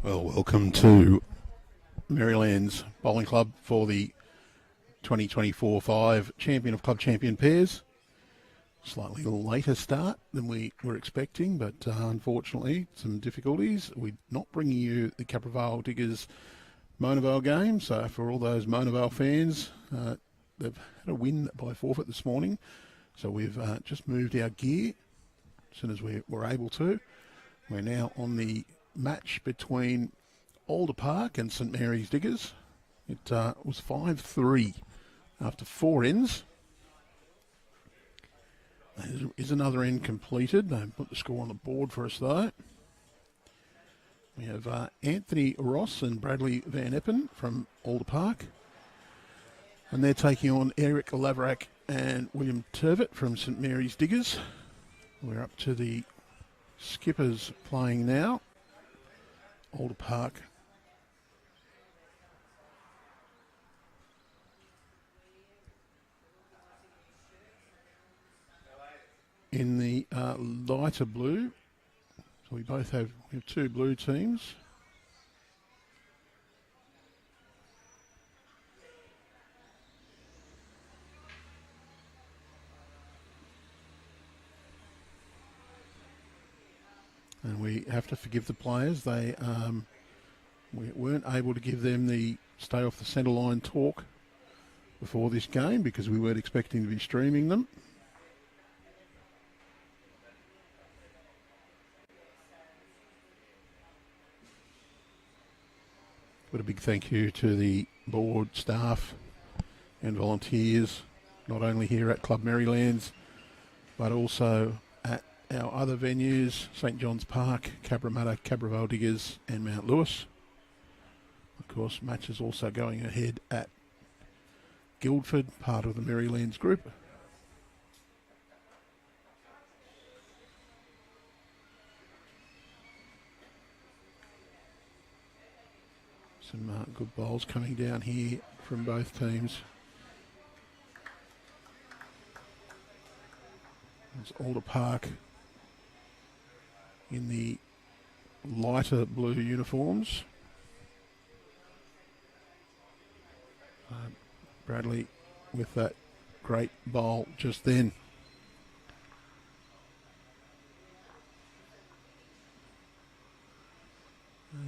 Well, welcome to Merrylands Bowling Club for the 2024-5 Champion of Club Champion pairs. Slightly later start than we were expecting, but unfortunately some difficulties. We're not bringing you the Capravale Diggers Monavale game, so for all those Monavale fans, they've had a win by forfeit this morning, so we've just moved our gear as soon as we were able to. We're now on the match between Alder Park and St Mary's Diggers. It was 5-3 after 4 ends. There is another end completed. They put the score on the board for us though. We have Anthony Ross and Bradley Van Epen from Alder Park. And they're taking on Eric Laverack and William Tervit from St Mary's Diggers. We're up to the skippers playing now. Alder Park. In the lighter blue, so we have two blue teams. And we have to forgive the players. They we weren't able to give them the stay off the centre line talk before this game because we weren't expecting to be streaming them. But a big thank you to the board, staff and volunteers, not only here at Club Merrylands, but also at our other venues, St John's Park, Cabramatta, Capravale Diggers and Mount Lewis. Of course, matches also going ahead at Guildford, part of the Merrylands group. Some good bowls coming down here from both teams. There's Alder Park in the lighter blue uniforms. Bradley with that great bowl just then.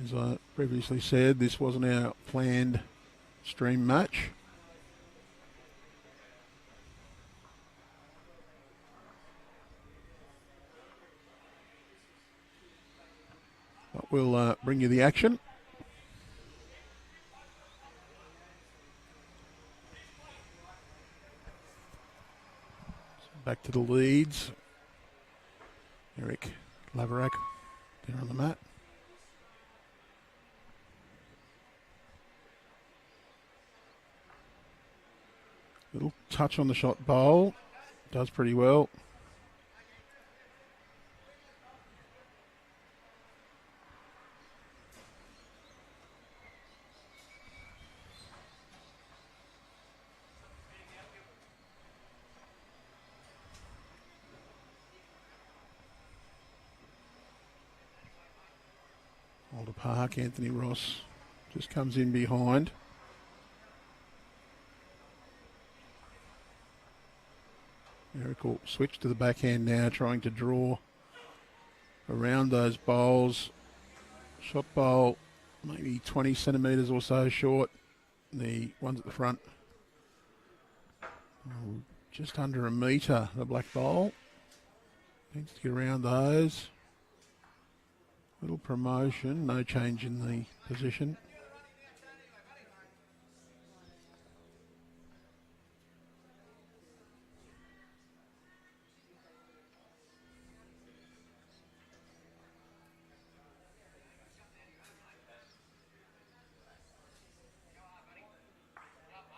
As I previously said, this wasn't our planned stream match. But we'll bring you the action. So back to the leads. Eric Laverack there on the mat. Little touch on the shot bowl. Does pretty well. Alder Park, Anthony Ross just comes in behind. Eric will switch to the backhand now, trying to draw around those bowls. Shot bowl maybe 20 centimetres or so short. The ones at the front, just under a metre, the black bowl. Needs to get around those. Little promotion, no change in the position.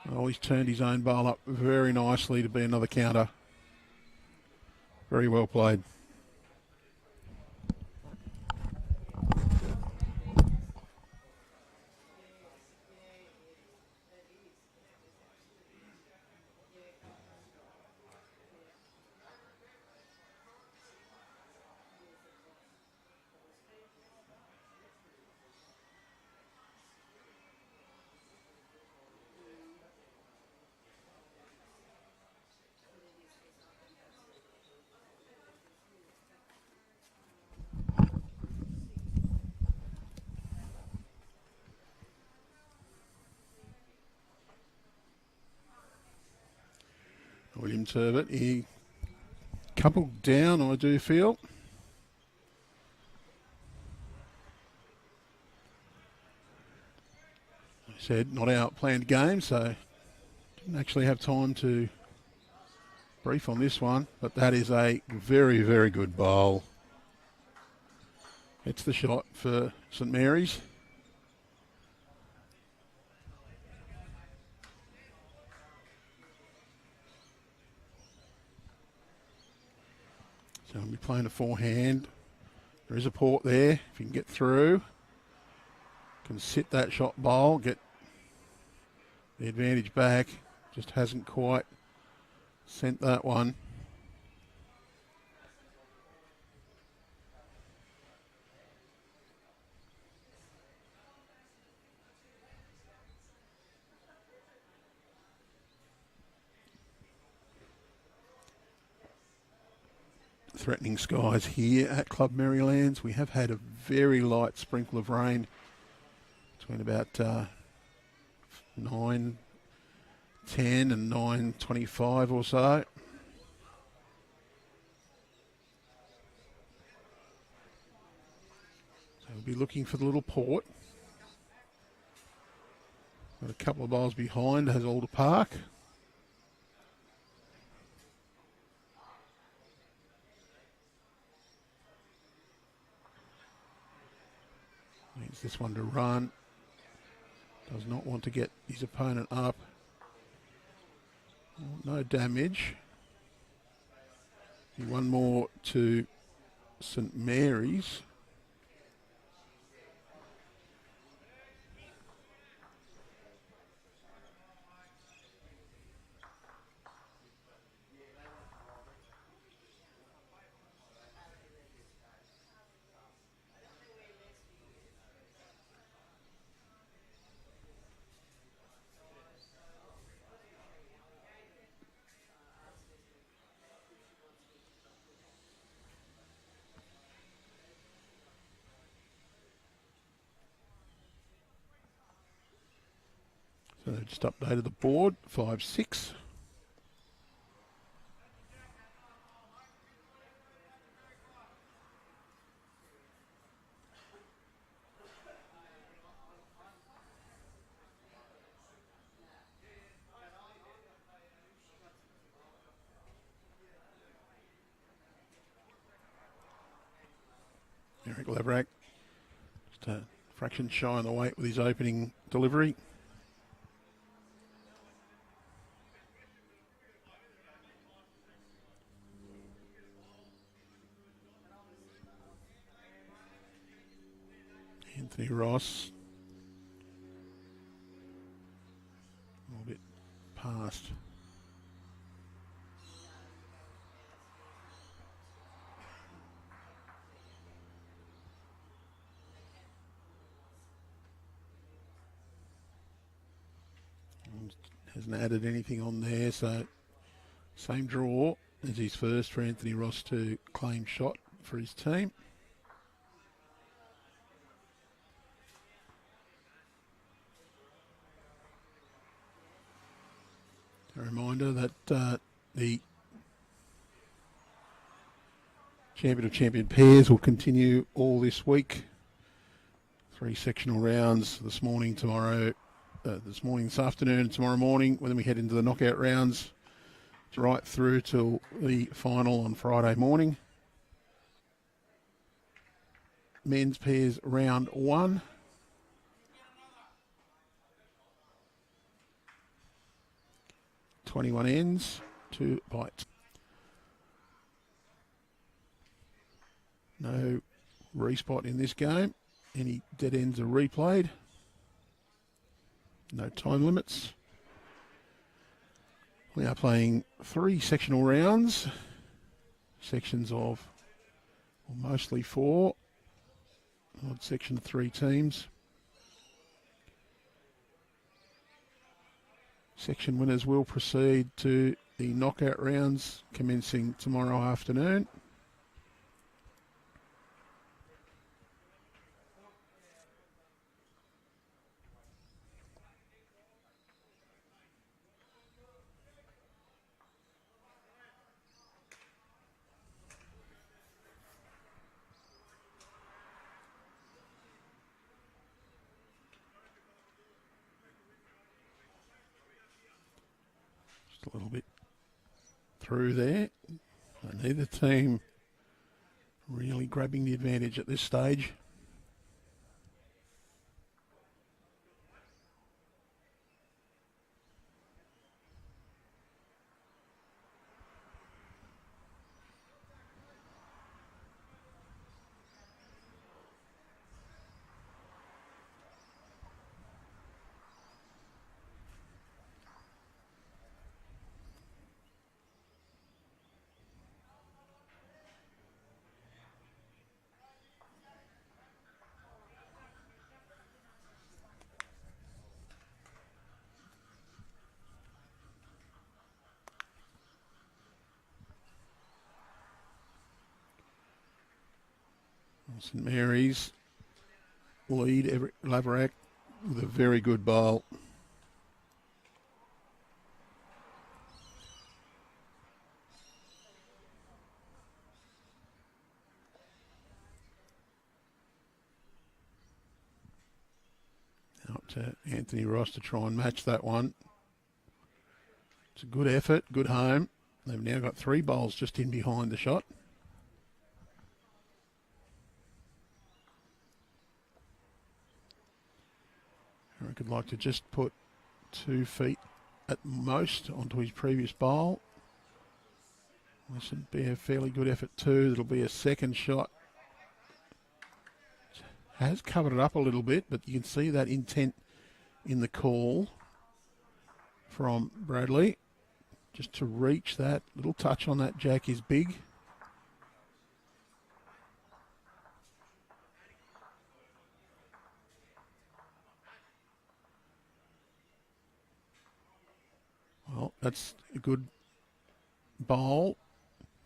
Oh, he's turned his own bowl up very nicely to be another counter. Very well played. Tervit. He coupled down, I do feel. I said not our planned game, so didn't actually have time to brief on this one, but that is a very, very good bowl. It's the shot for St Mary's. So we'll be playing a forehand. There is a port there. If you can get through, can sit that shot bowl, get the advantage back. Just hasn't quite sent that one. Threatening skies here at Club Merrylands. We have had a very light sprinkle of rain between about 9:10 and 9:25 or so. So we'll be looking for the little port. Got a couple of bowls behind, has Alder Park. Needs this one to run. Does not want to get his opponent up. No damage. One more to St Mary's. So they just updated the board, 5-6. Laverack, just a fraction shy on the weight with his opening delivery. Anthony Ross, a little bit past. Hasn't added anything on there, so same draw as his first for Anthony Ross to claim shot for his team. A reminder that the Champion of Champion pairs will continue all this week. 3 sectional rounds this morning, this afternoon, tomorrow morning, when we head into the knockout rounds, right through till the final on Friday morning. Men's pairs round 1. (21 ends, 2 bites). No respot in this game. Any dead ends are replayed. No time limits. We are playing 3 sectional rounds. Sections of, well, mostly 4. Odd section of 3 teams. Section winners will proceed to the knockout rounds commencing tomorrow afternoon. Just a little bit through there. So neither team really grabbing the advantage at this stage. St Mary's lead Laverack with a very good bowl. Out to Anthony Ross to try and match that one. It's a good effort, good home. They've now got 3 bowls just in behind the shot. I could like to just put 2 feet at most onto his previous bowl. This would be a fairly good effort too. It'll be a second shot. Has covered it up a little bit, but you can see that intent in the call from Bradley. Just to reach that little touch on that jack is big. Well, that's a good bowl.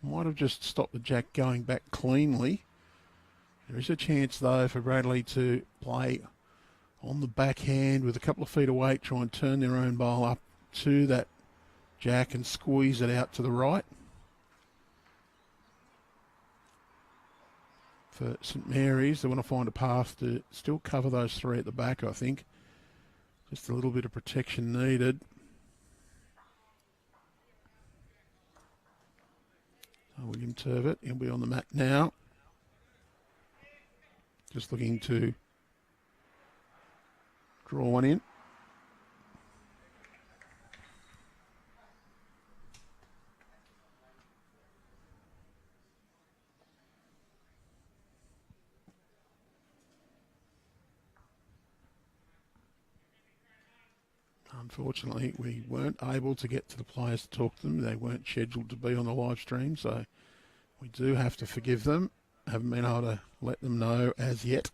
Might have just stopped the jack going back cleanly. There is a chance, though, for Bradley to play on the backhand with a couple of feet of weight, try and turn their own bowl up to that jack and squeeze it out to the right. For St Mary's, they want to find a path to still cover those 3 at the back, I think. Just a little bit of protection needed. William Tervit, he'll be on the mat now. Just looking to draw one in. Unfortunately, we weren't able to get to the players to talk to them. They weren't scheduled to be on the live stream, so we do have to forgive them. Haven't been able to let them know as yet.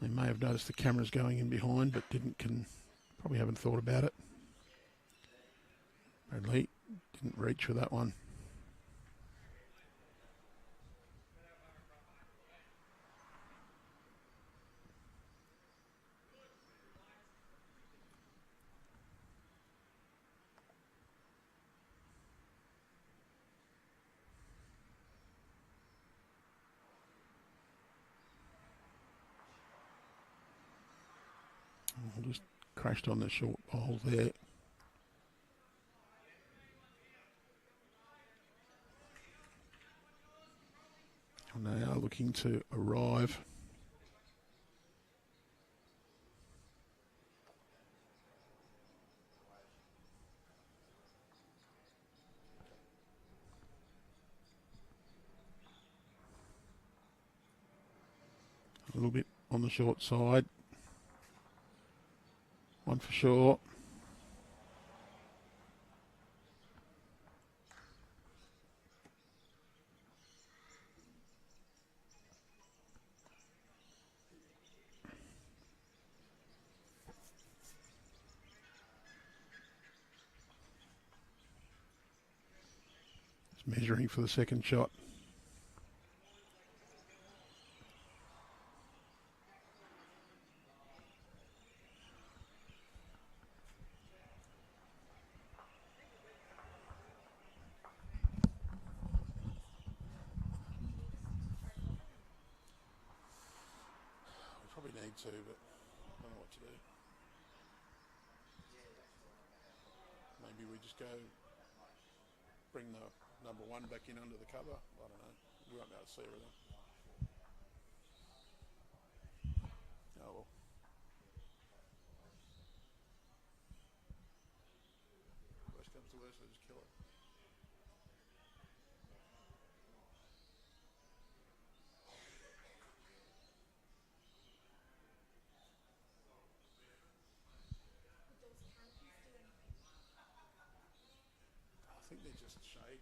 They may have noticed the cameras going in behind, but probably haven't thought about it. Bradley didn't reach with that one. Just crashed on the short bowl there. And they are looking to arrive. A little bit on the short side. One for sure. It's measuring for the second shot. Probably need to, but I don't know what to do. we just go bring the number one back in under the cover? I don't know. We won't be able to see everything. Oh well. Worst comes to worst, we just kill it. I think they're just shade.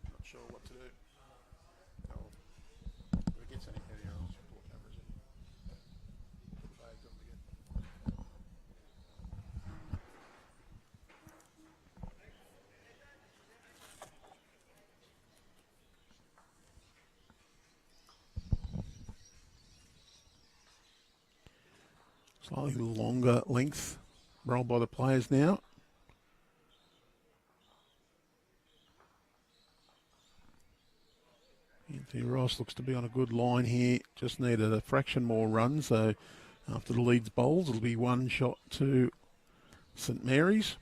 Not sure what to do. Oh, if it gets any heavier, I'll just pull the cameras in. Put the bags on again. Slightly longer length rolled by the players now. Anthony Ross looks to be on a good line here. Just needed a fraction more run, so after the leads bowls, it'll be one shot to St Mary's.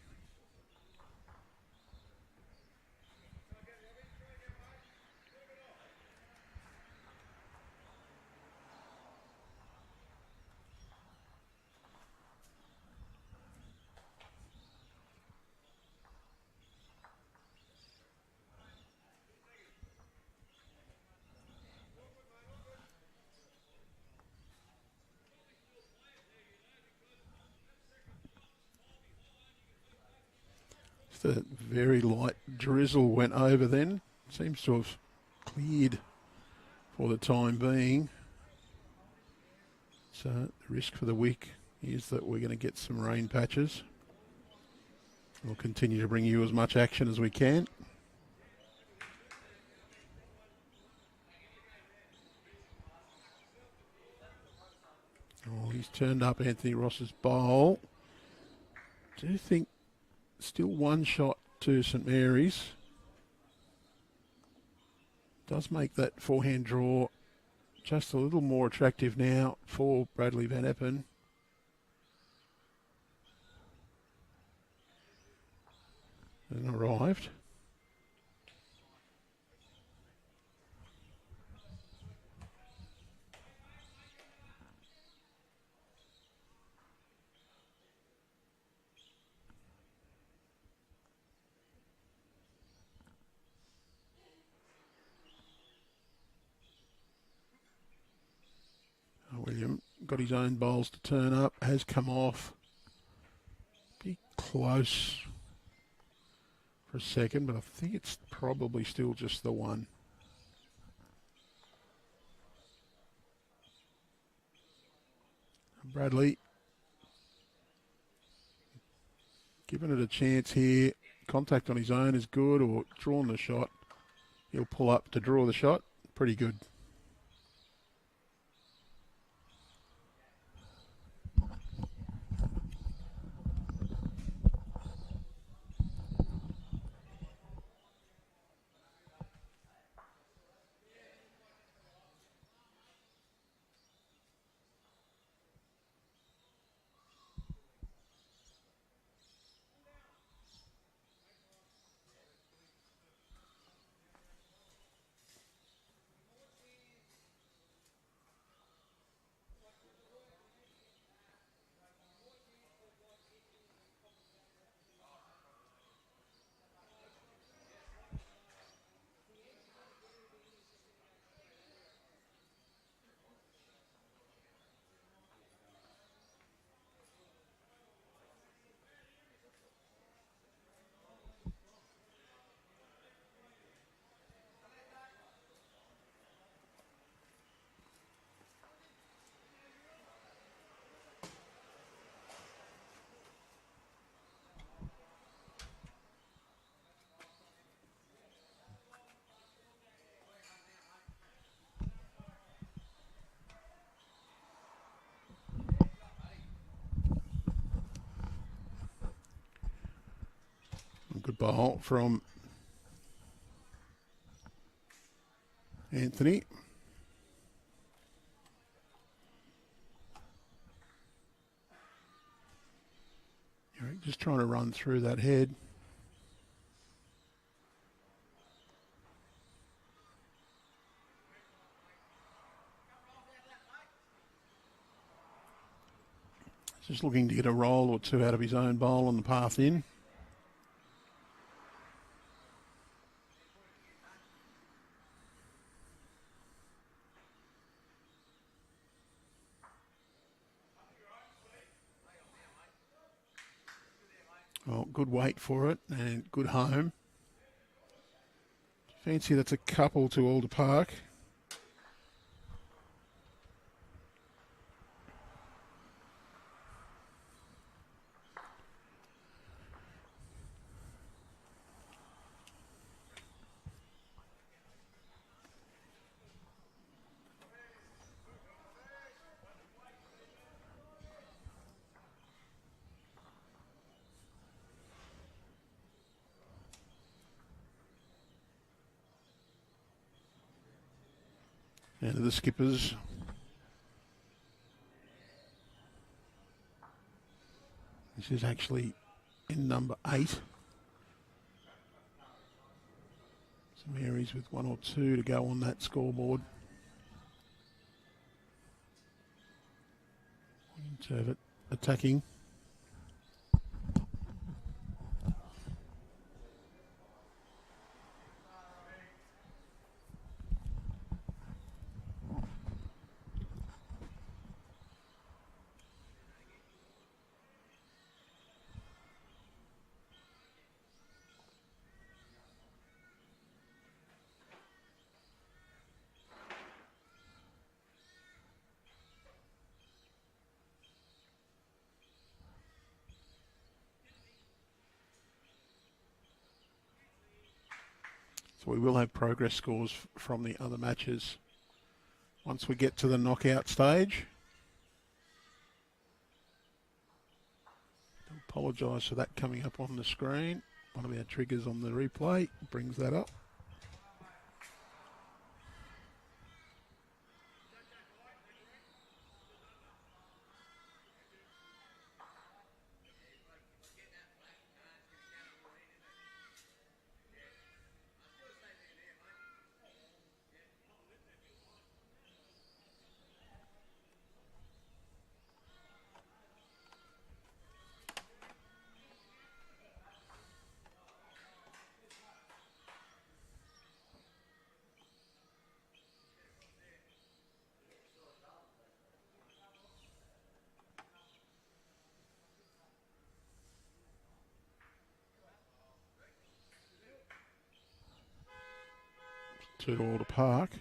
Just a very light drizzle went over then. Seems to have cleared for the time being. So the risk for the week is that we're going to get some rain patches. We'll continue to bring you as much action as we can. Oh, he's turned up Anthony Ross's bowl. Do you think still one shot to St Mary's? Does make that forehand draw just a little more attractive now for Bradley Van Epen. And arrived. William got his own bowls to turn up, has come off. Be close for a second, but I think it's probably still just the one. Bradley giving it a chance here. Contact on his own is good, or drawn the shot. He'll pull up to draw the shot. Pretty good. bowl from Anthony. Just trying to run through that head. Just looking to get a roll or two out of his own bowl on the path in. Well, good weight for it and good home. Fancy that's a couple to Alder Park. And to the skippers. This is actually in number 8. Some Marys with 1 or 2 to go on that scoreboard. Tervit attacking. So we will have progress scores from the other matches once we get to the knockout stage. Apologise for that coming up on the screen. One of our triggers on the replay brings that up. To Alder Park.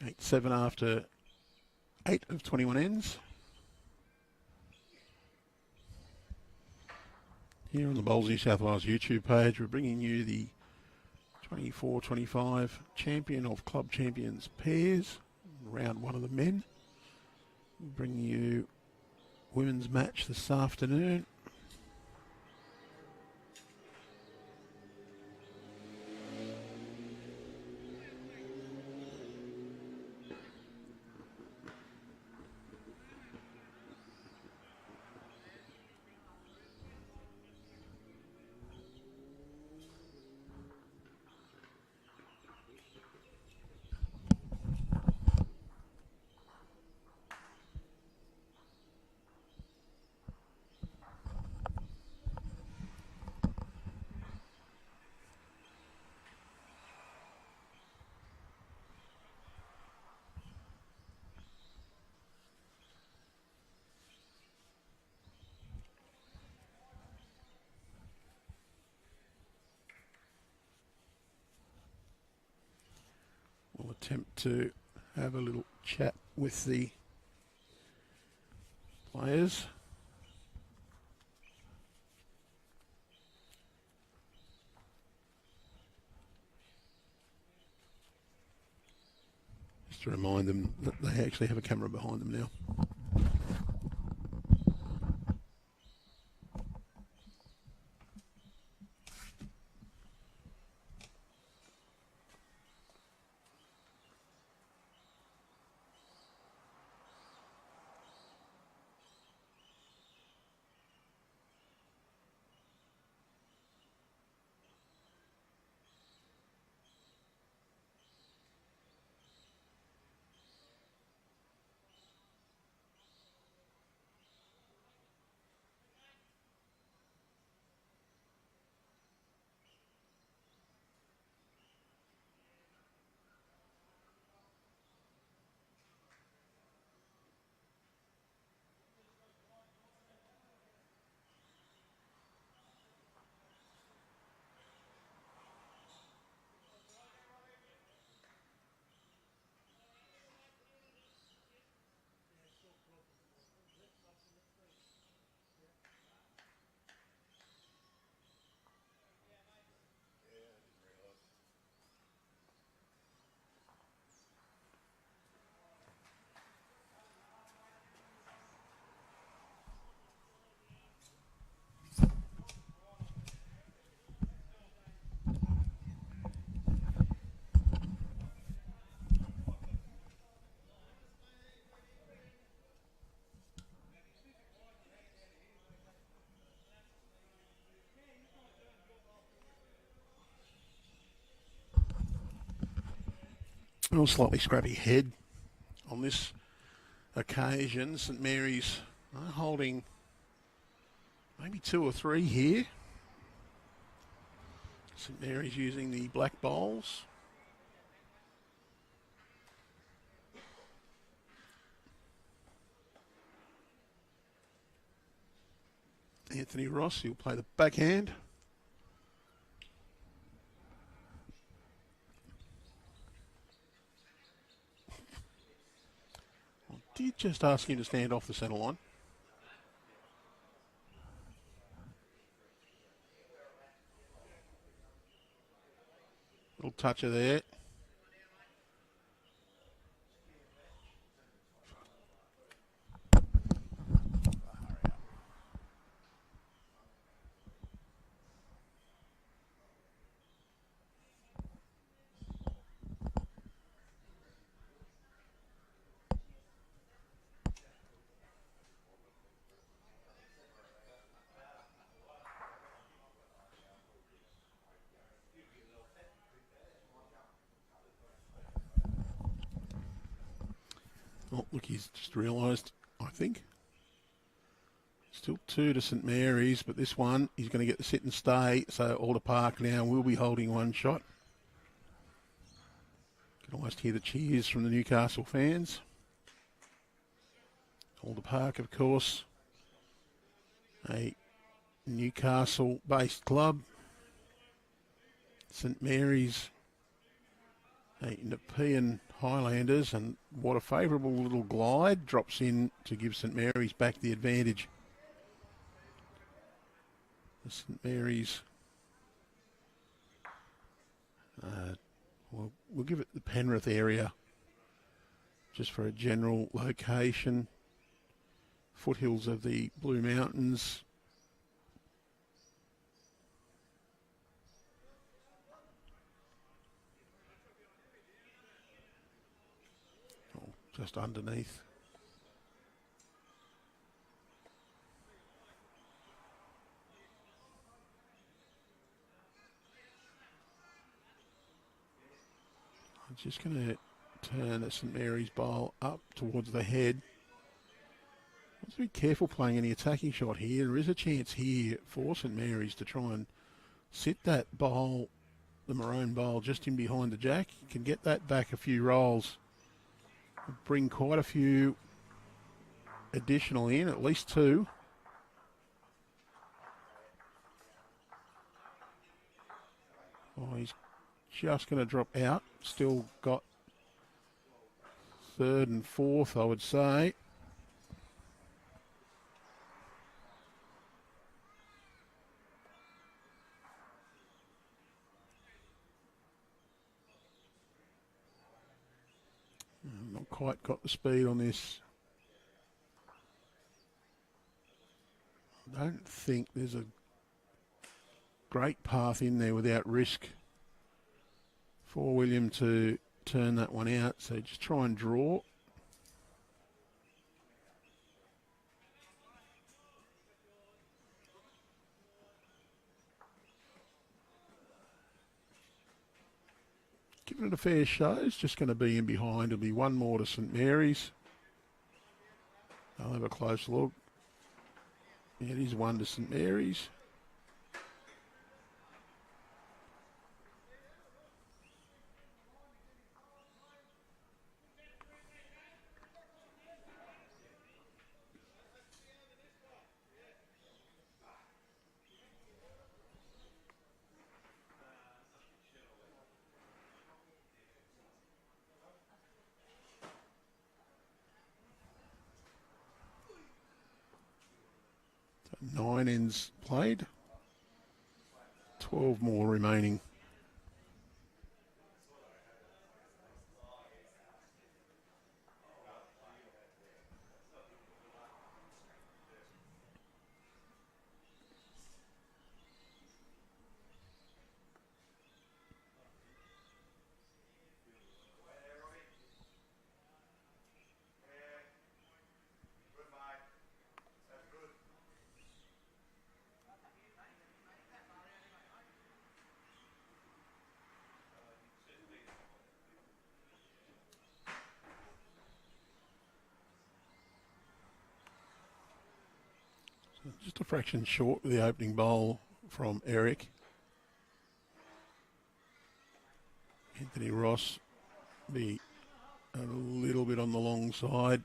Eight, 7 after 8 of 21 ends. Here on the Bowls New South Wales YouTube page, we're bringing you the 24-25 champion of Club Champions pairs, round 1 of the men. We'll bring you women's match this afternoon. attempt to have a little chat with the players. Just to remind them that they actually have a camera behind them now. A slightly scrappy head on this occasion. St Mary's holding maybe 2 or 3 here. St Mary's using the black bowls. Anthony Ross, he'll play the backhand. I did just ask him to stand off the centre line. Little toucher there. Oh, look, he's just realised, I think. Still 2 to St Mary's, but this one, he's going to get the sit and stay, so Alder Park now will be holding 1 shot. Can almost hear the cheers from the Newcastle fans. Alder Park, of course, a Newcastle-based club. St Mary's, a Nepean Highlanders, and what a favourable little glide drops in to give St Mary's back the advantage. The St Mary's, we'll give it the Penrith area just for a general location. Foothills of the Blue Mountains. Oh, just underneath. I'm just going to turn the St Mary's bowl up towards the head. Let's be careful playing any attacking shot here. There is a chance here for St Mary's to try and sit that bowl, the maroon bowl, just in behind the jack. You can get that back a few rolls. Bring quite a few additional in, at least 2. Oh, he's just going to drop out. Still got third and fourth, I would say. Not quite got the speed on this. I don't think there's a great path in there without risk for William to turn that one out. So just try and draw. Giving it a fair show. It's just going to be in behind. It'll be one more to St Mary's. I'll have a close look. Yeah, it is one to St Mary's. So 9 ends played. 12 more remaining. Just a fraction short with the opening bowl from Eric. Anthony Ross be a little bit on the long side.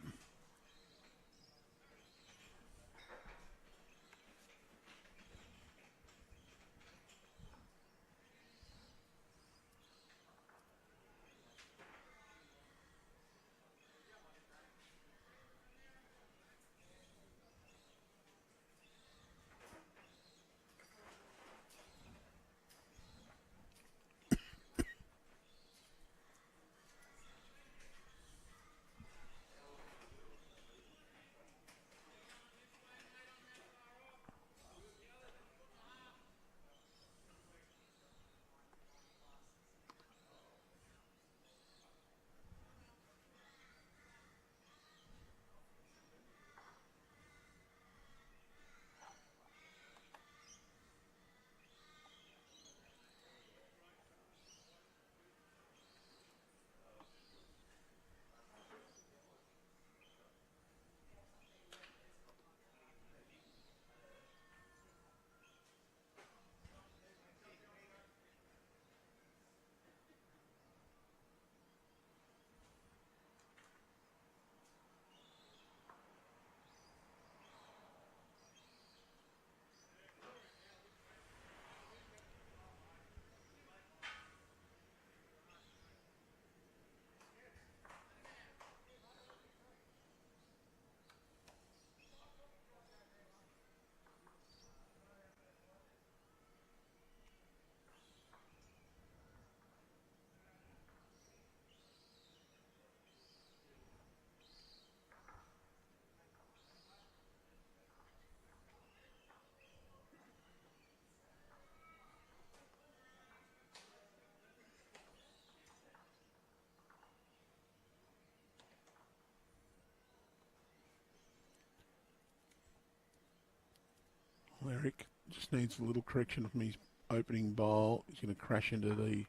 Eric just needs a little correction from his opening bowl. He's going to crash into the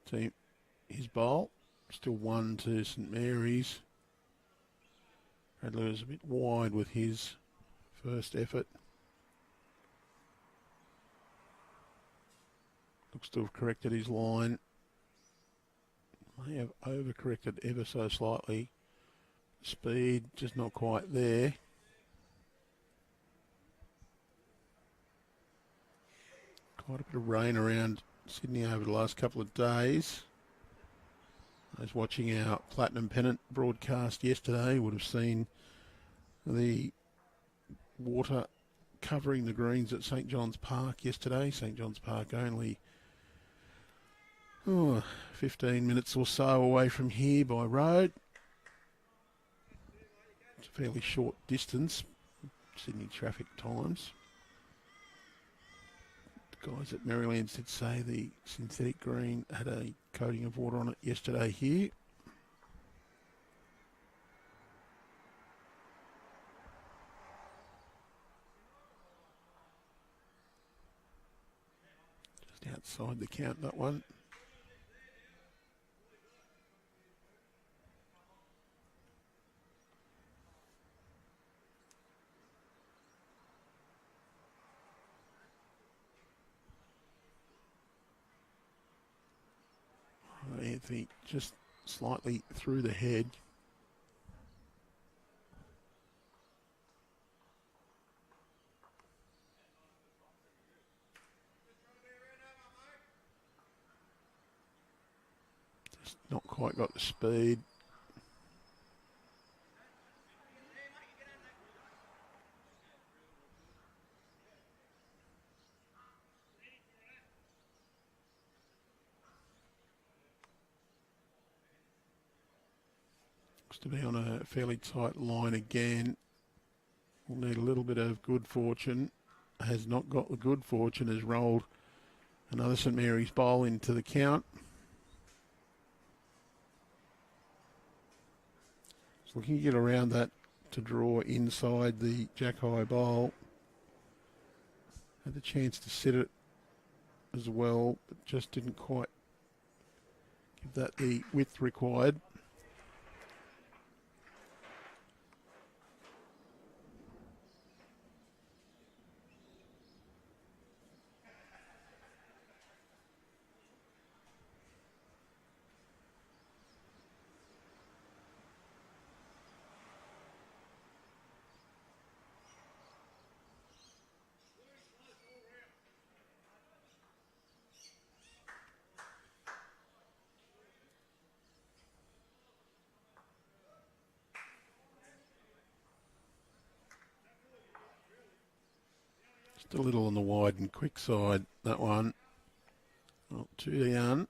team. His bowl, still 1 to St Mary's. Radler is a bit wide with his first effort. Looks to have corrected his line. May have overcorrected ever so slightly. Speed just not quite there. Quite a bit of rain around Sydney over the last couple of days. Those watching our Platinum Pennant broadcast yesterday would have seen the water covering the greens at St John's Park yesterday. St John's Park only 15 minutes or so away from here by road. It's a fairly short distance, Sydney traffic times. The guys at Merrylands did say the synthetic green had a coating of water on it yesterday here. Just outside the count, that one. Anthony just slightly through the head. Just not quite got the speed. Looks to be on a fairly tight line again. We'll need a little bit of good fortune. Has not got the good fortune, has rolled another St Mary's bowl into the count. Just looking to get around that to draw inside the Jack High bowl. Had the chance to sit it as well, but just didn't quite give that the width required. Just a little on the wide and quick side, that one. Well, 2 down.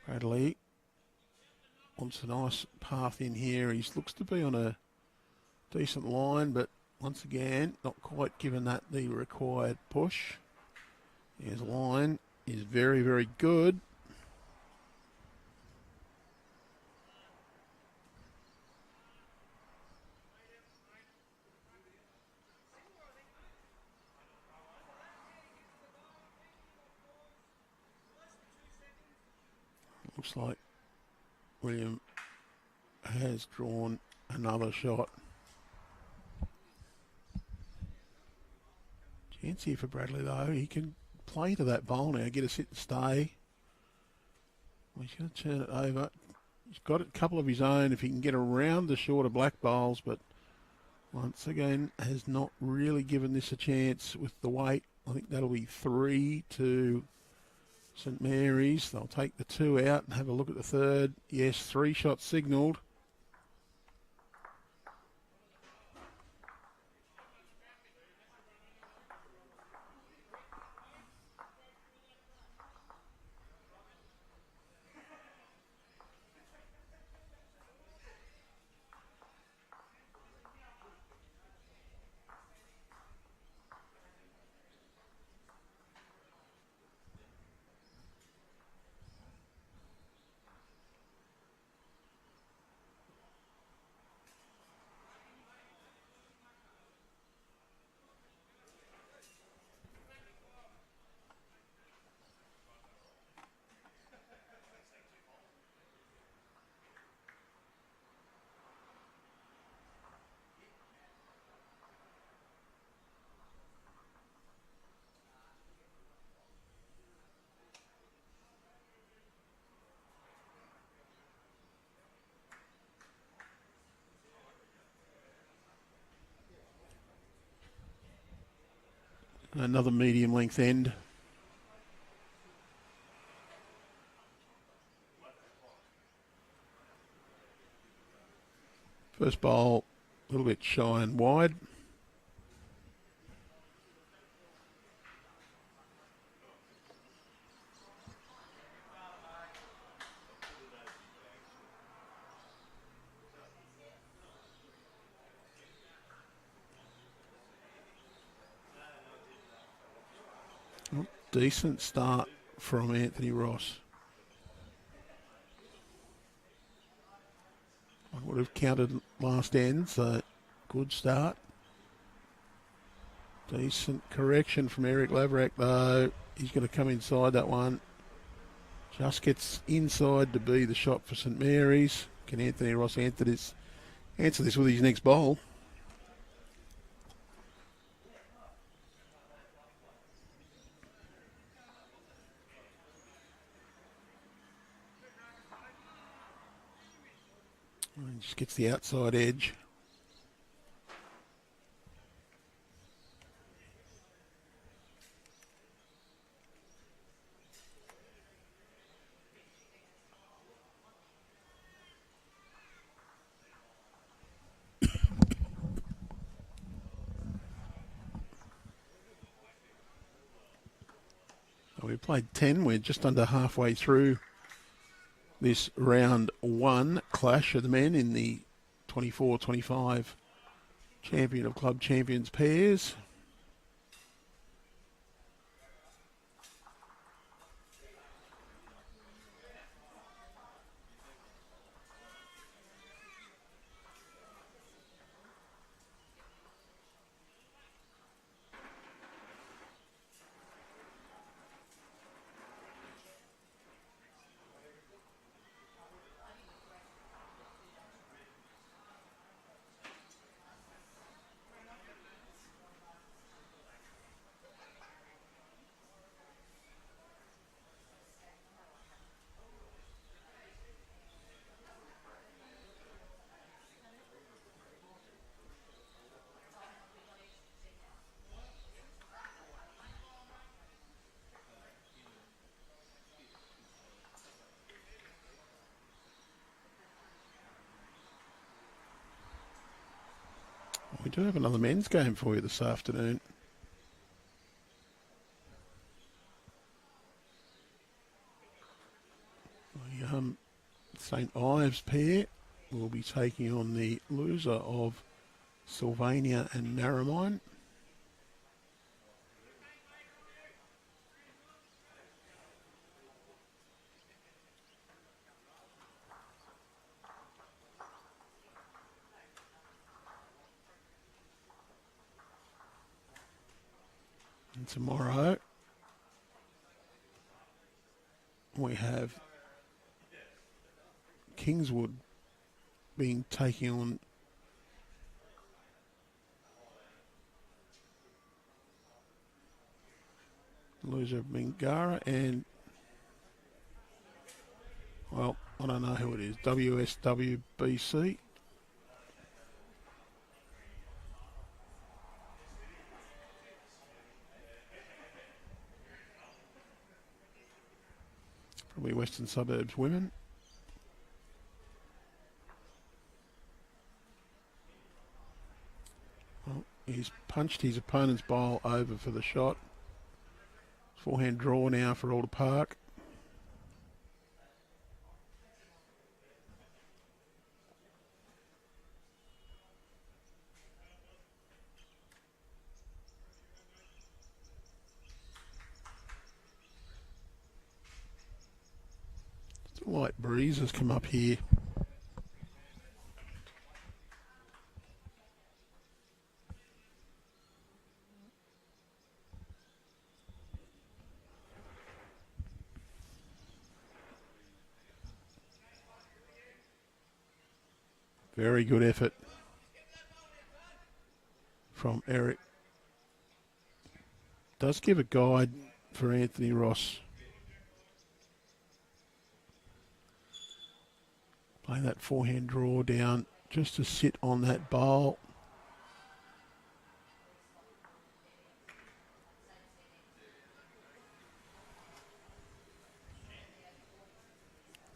Bradley wants a nice path in here. He looks to be on a decent line, but once again, not quite given that the required push. His line is very, very good. Looks like William has drawn another shot. Chance here for Bradley though. He can play to that bowl now, get a sit and stay. Well, he's going to turn it over. He's got a couple of his own if he can get around the shorter black bowls, but once again has not really given this a chance with the weight. I think that'll be 3 to St Mary's. They'll take the 2 out and have a look at the third. Yes, 3 shots signalled. Another medium length end. First bowl, a little bit shy and wide. Decent start from Anthony Ross. I would have counted last end, so good start. Decent correction from Eric Laverack, though. He's going to come inside that one. Just gets inside to be the shot for St Mary's. Can Anthony Ross answer this with his next bowl? And just gets the outside edge. We played 10. We're just under halfway through this round one clash of the men in the 24-25 champion of club champions pairs. We do have another men's game for you this afternoon. The St Ives pair will be taking on the loser of Sylvania and Narromine. And tomorrow we have Kingswood being taking on loser of Mingara and, well, I don't know who it is, WSWBC. Probably Western Suburbs women. Well, he's punched his opponent's bowl over for the shot. Forehand draw now for Alder Park. Just a light breeze has come up here. Very good effort from Eric. Does give a guide for Anthony Ross. Play that forehand draw down just to sit on that bowl.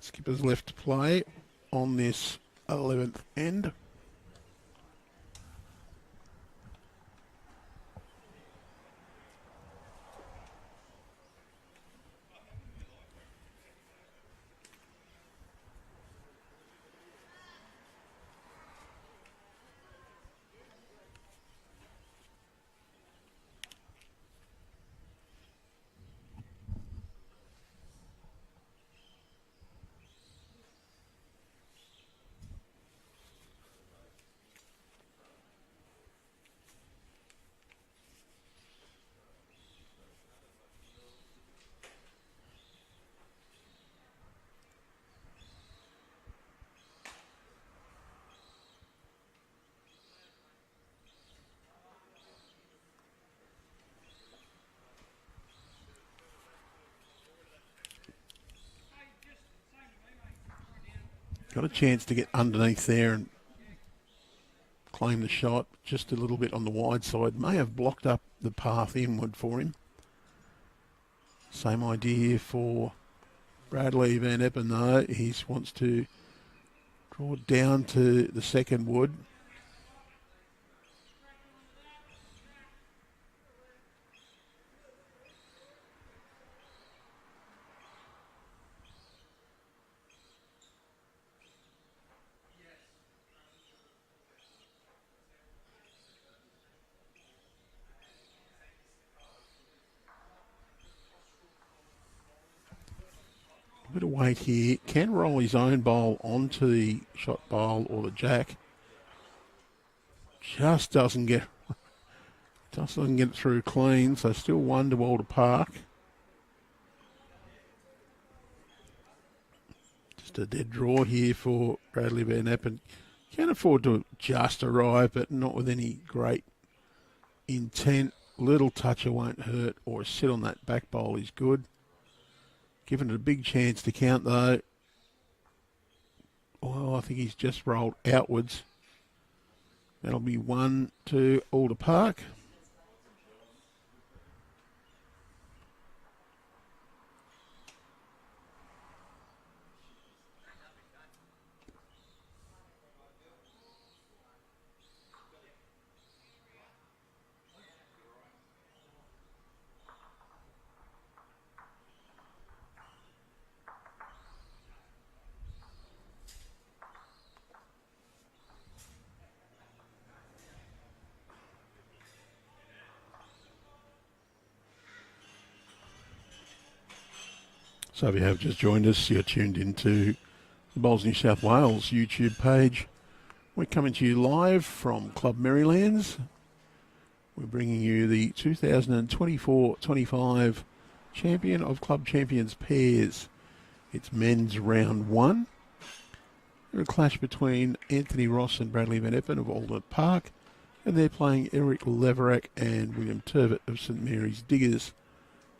Skipper's left to play on this 11th end. got a chance to get underneath there and claim the shot just a little bit on the wide side. May have blocked up the path inward for him. Same idea for Bradley Van Epen though. He wants to draw down to the second wood. A bit of weight here. Can roll his own bowl onto the shot bowl or the jack. Just doesn't get it through clean, so still 1 to Alder Park. Just a dead draw here for Bradley Van Epen. Can afford to just arrive, but not with any great intent. Little toucher won't hurt, or a sit on that back bowl is good. Given it a big chance to count though. Well, I think he's just rolled outwards. That'll be 1 to Alder Park. So if you have just joined us, you're tuned into the Bowls New South Wales YouTube page. We're coming to you live from Club Merrylands. We're bringing you the 2024-25 Champion of Club Champions pairs. It's men's round 1. A clash between Anthony Ross and Bradley Van Epen of Alder Park, and they're playing Eric Laverack and William Tervit of St Mary's Diggers.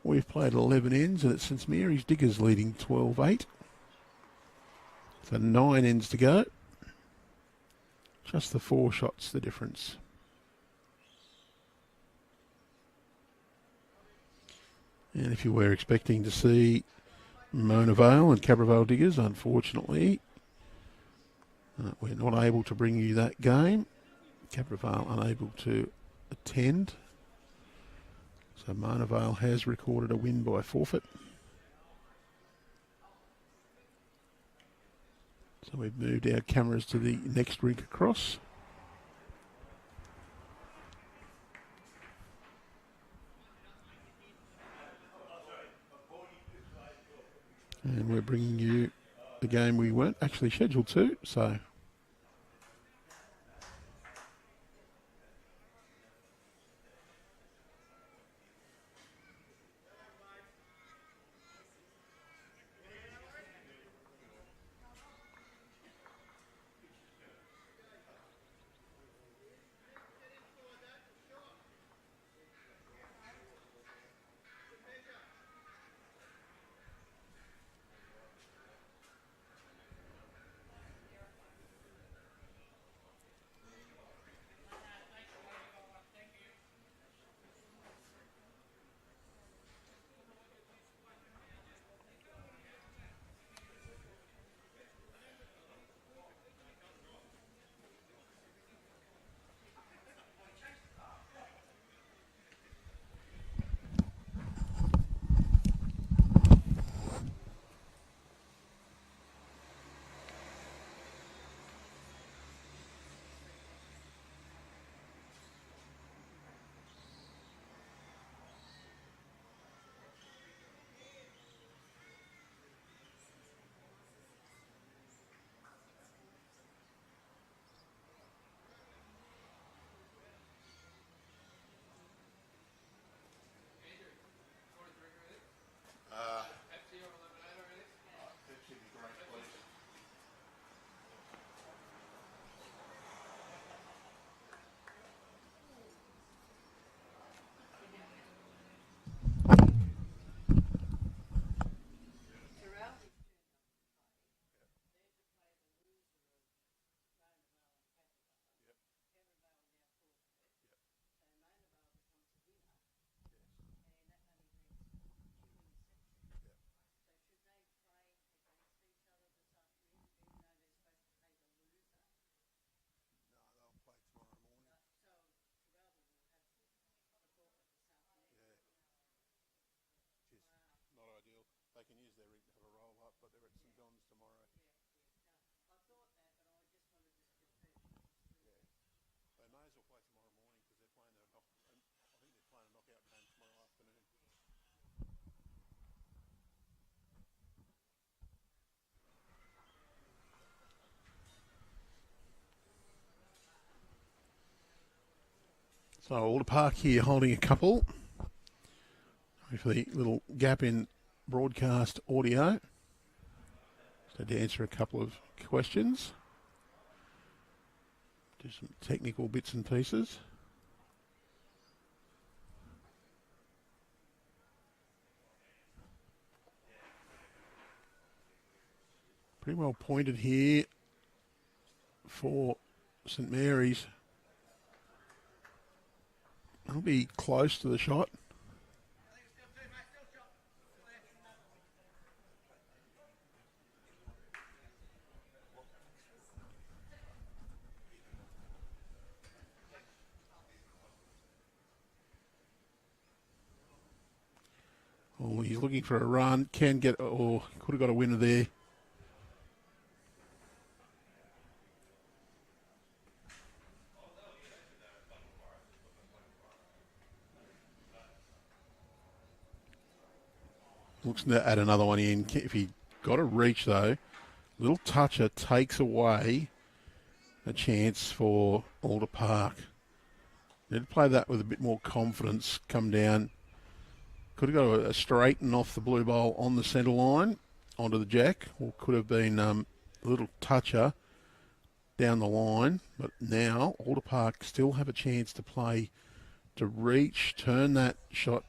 We've played 11 ends, and it's St Mary's Diggers leading 12-8. So 9 ends to go. Just the 4 shots the difference. And if you were expecting to see Mona Vale and Cabra Diggers, unfortunately, we're not able to bring you that game. Cabra unable to attend. So Mona Vale has recorded a win by forfeit. So we've moved our cameras to the next rig across. And we're bringing you the game we weren't actually scheduled to, so but they're at St John's tomorrow. Yeah. They may as well play tomorrow morning because they're playing I think they're playing a knockout game tomorrow afternoon. So Alder Park here holding a couple. For the little gap in broadcast audio. So to answer a couple of questions. Do some technical bits and pieces. Pretty well pointed here for St Mary's. I'll be close to the shot. Oh, he's looking for a run. Can get, or could have got a winner there. Looks to add another one in. If he got a reach though, little toucher takes away a chance for Alder Park. Need to play that with a bit more confidence. Come down. Could have got a straight and off the blue bowl on the centre line onto the jack, or could have been a little toucher down the line. But now Alder Park still have a chance to play to reach, turn that shot.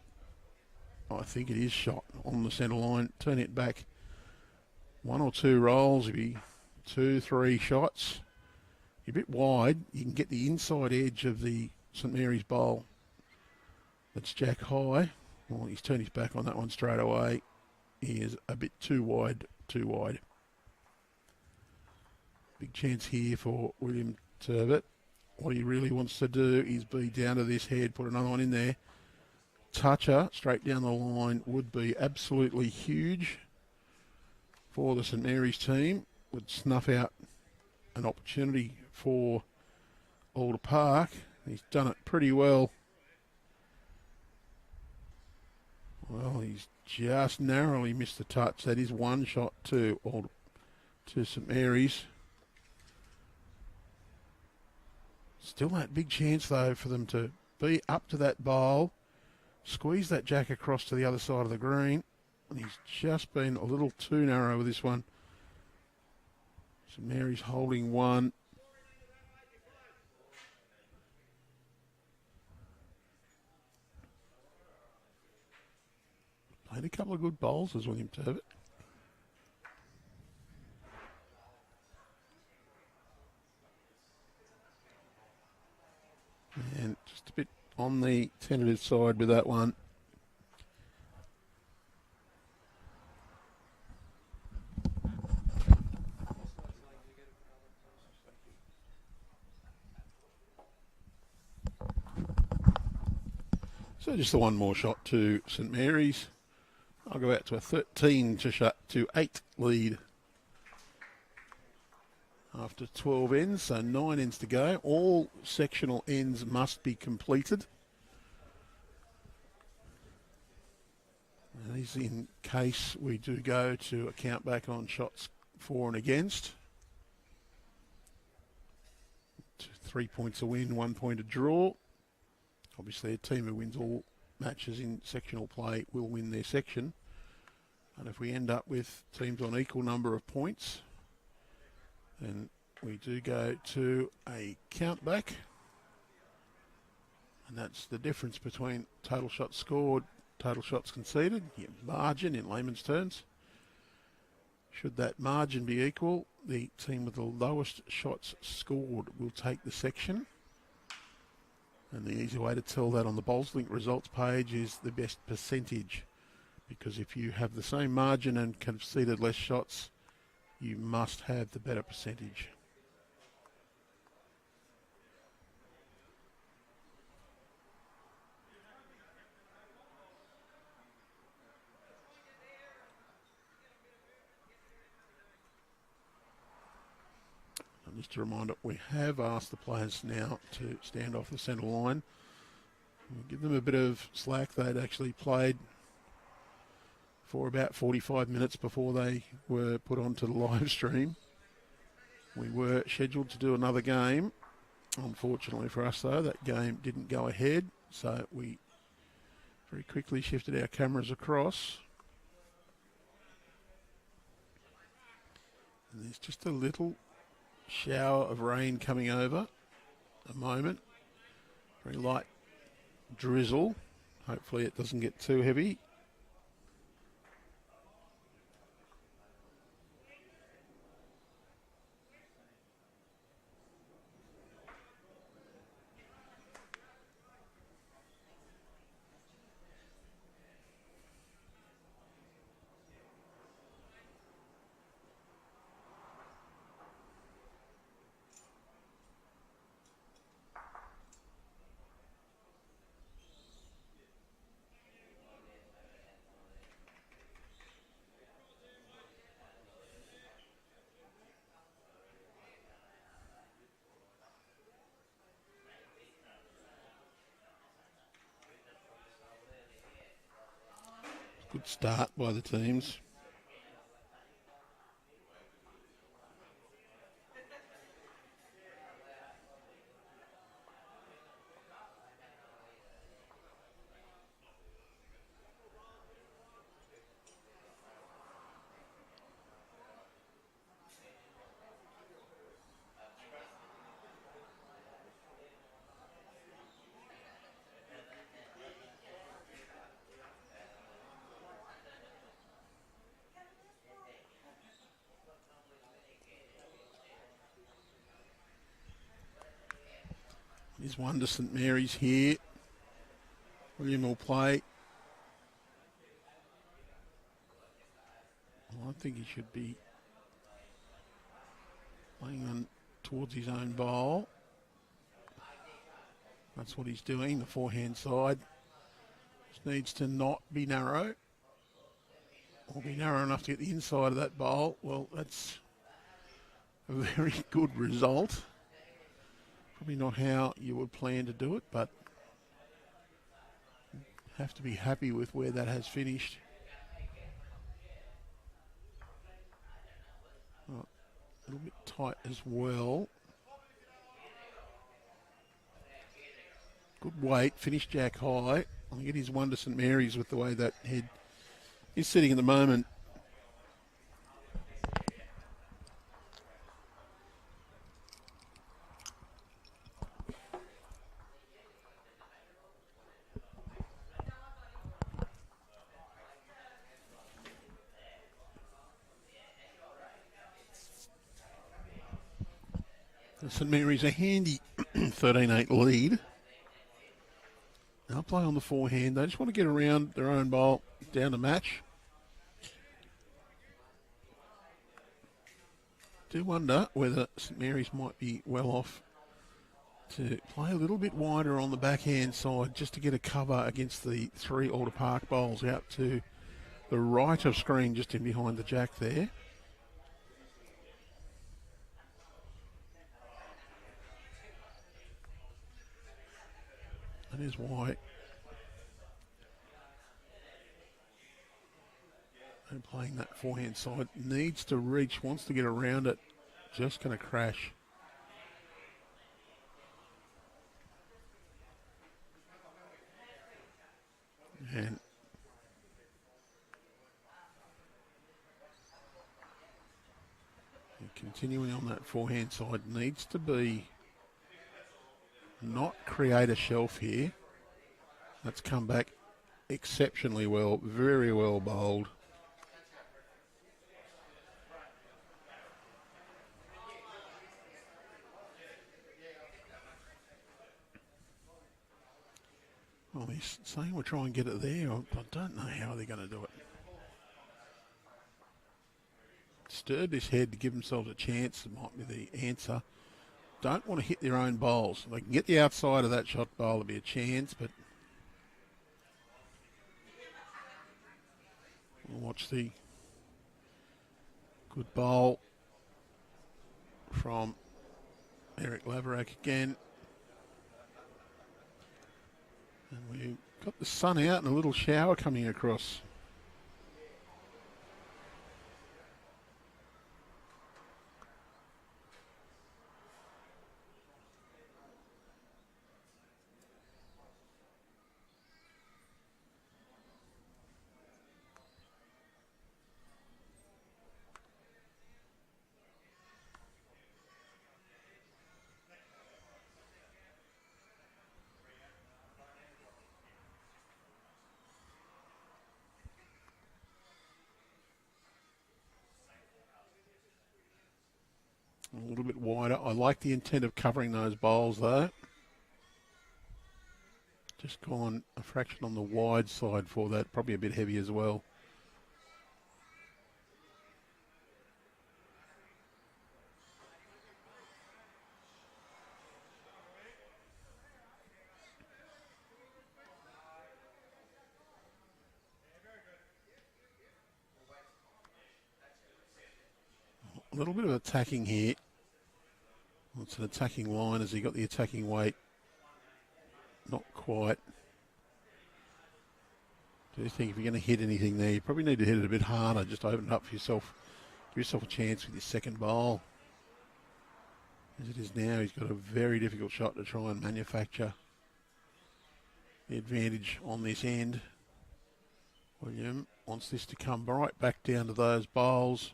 I think it is shot on the centre line. Turn it back one or two rolls, maybe 2-3 shots. You're a bit wide. You can get the inside edge of the St Mary's bowl. That's jack high. Well, he's turned his back on that one straight away. He is a bit too wide, Big chance here for William Tervit. What he really wants to do is be down to this head, put another one in there. Toucher straight down the line would be absolutely huge for the St Mary's team. Would snuff out an opportunity for Alder Park. He's done it pretty well. Well, he's just narrowly missed the touch. That is one shot to St Mary's. Still that big chance, though, for them to be up to that bowl, squeeze that jack across to the other side of the green. And he's just been a little too narrow with this one. St Mary's holding one. Played a couple of good bowls as William Tervit. And just a bit on the tentative side with that one. So just the one more shot to St Mary's. I'll go out to a 13-8 lead after 12 ends, so 9 ends to go. All sectional ends must be completed. And this is in case we do go to a count back on shots for and against. 3 points a win, 1 point a draw. Obviously, a team who wins all matches in sectional play will win their section. And if we end up with teams on equal number of points, then we do go to a count back. And that's the difference between total shots scored, total shots conceded, your margin in layman's terms. Should that margin be equal, the team with the lowest shots scored will take the section. And the easy way to tell that on the BowlsLink results page is the best percentage. Because if you have the same margin and conceded less shots, you must have the better percentage. Just a reminder, we have asked the players now to stand off the centre line. We'll give them a bit of slack. They'd actually played for about 45 minutes before they were put onto the live stream. We were scheduled to do another game. Unfortunately for us, though, that game didn't go ahead, so we very quickly shifted our cameras across. And there's just a little shower of rain coming over a moment. Very light drizzle. Hopefully it doesn't get too heavy. Good start by the teams. There's one to St Mary's here. William will play. Well, I think he should be playing on towards his own bowl. That's what he's doing, the forehand side. Just needs to not be narrow. Or be narrow enough to get the inside of that bowl. Well, that's a very good result. Probably not how you would plan to do it, but have to be happy with where that has finished. Oh, a little bit tight as well. Good weight, finished jack high. I think it is one to St Mary's with the way that head is sitting at the moment. St Mary's a handy 13-8 lead. They'll play on the forehand. They just want to get around their own bowl down to match. Do wonder whether St Mary's might be well off to play a little bit wider on the backhand side just to get a cover against the three Alder Park bowls out to the right of screen, just in behind the jack there. That is why they're playing that forehand side. Needs to reach, wants to get around it. Just going to crash. And continuing on that forehand side, needs to be not create a shelf here. That's come back exceptionally well, very well bowled. Well, he's saying we'll try and get it there. I don't know how they're going to do it. Stirred his head to give themselves a chance. It might be the answer. Don't want to hit their own bowls. If they can get the outside of that shot bowl, there'll be a chance, but we'll watch the good bowl from Eric Laverack again. And we've got the sun out and a little shower coming across. A little bit wider. I like the intent of covering those bowls though. Just gone a fraction on the wide side for that. Probably a bit heavy as well. A little bit of attacking here. Well, it's an attacking line. Has he got the attacking weight? Not quite. Do you think if you're going to hit anything there, you probably need to hit it a bit harder. Just open it up for yourself. Give yourself a chance with your second bowl. As it is now, he's got a very difficult shot to try and manufacture the advantage on this end. William wants this to come right back down to those bowls.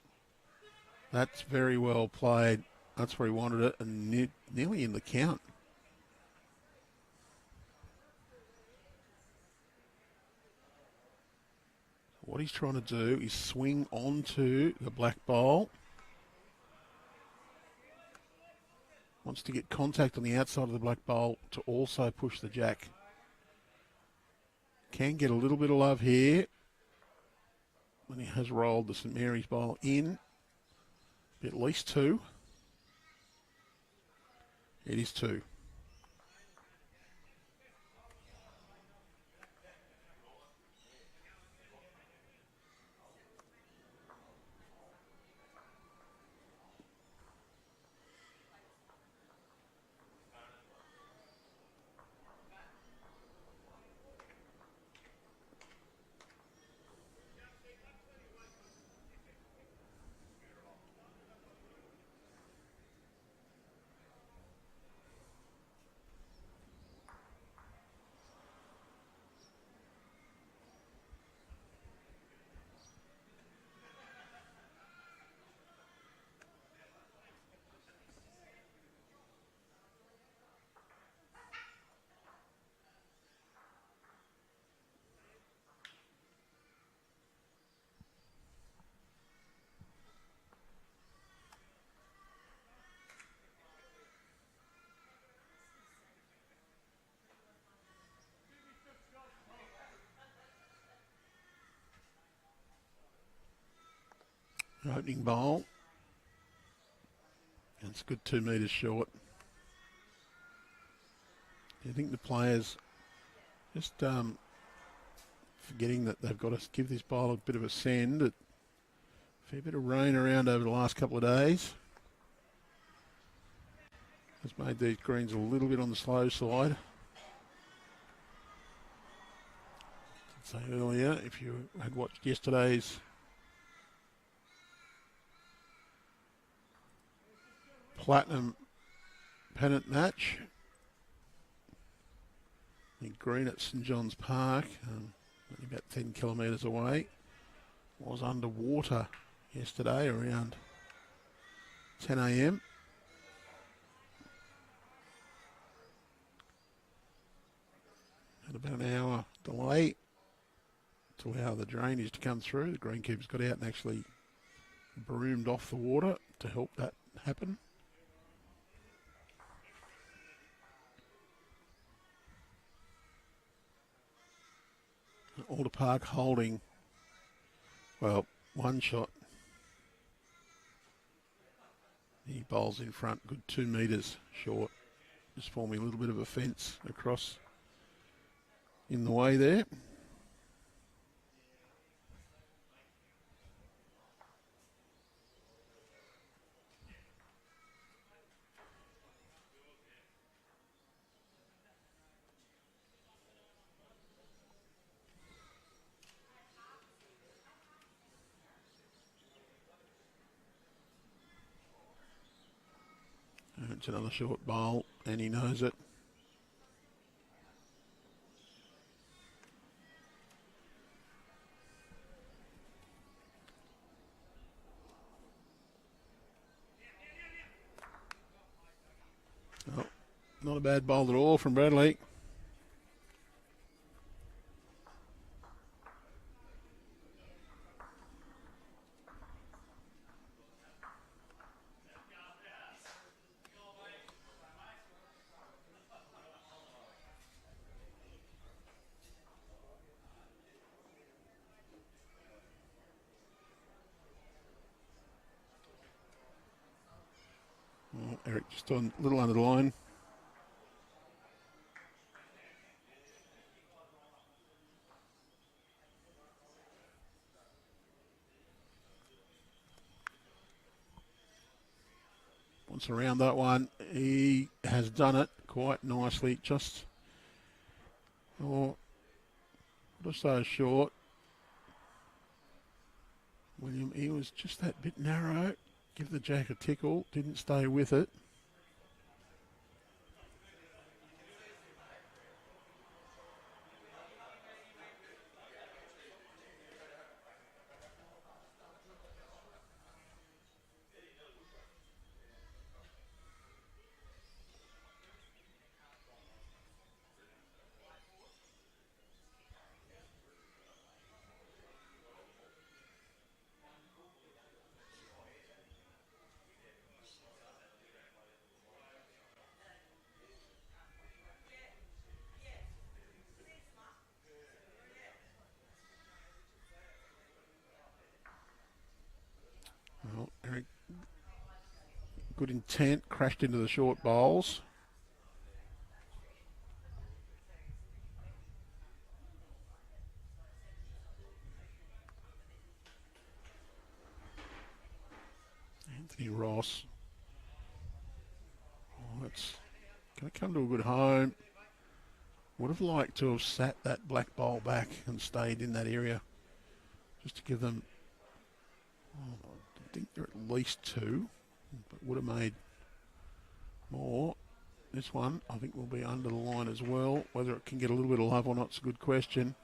That's very well played. That's where he wanted it, and nearly in the count. What he's trying to do is swing onto the black bowl. Wants to get contact on the outside of the black bowl to also push the jack. Can get a little bit of love here when he has rolled the St Mary's bowl in. At least two. It is two. Opening bowl. And it's a good 2 metres short. Do you think the players just forgetting that they've got to give this bowl a bit of a send? A fair bit of rain around over the last couple of days has made these greens a little bit on the slow side. I'd say earlier, if you had watched yesterday's Platinum pennant match, the green at St John's Park, only about 10 kilometres away, was underwater yesterday around 10 a.m. Had about an hour delay to allow the drainage to come through. The greenkeepers got out and actually broomed off the water to help that happen. Alder Park holding, well, one shot. He bowls in front, good 2 metres short. Just forming a little bit of a fence across in the way there. It's another short bowl, and he knows it. Oh, not a bad bowl at all from Bradley. Oh, Eric just on a little under the line. Wants around that one. He has done it quite nicely. Just so short. William, he was just that bit narrow. Give the jack a tickle. Didn't stay with it. Well, Eric, good intent, crashed into the short bowls. Anthony Ross. Oh, that's going to come to a good home. Would have liked to have sat that black bowl back and stayed in that area just to give them, I think they're at least two, but would have made more. This one, I think, will be under the line as well. Whether it can get a little bit of love or not is a good question.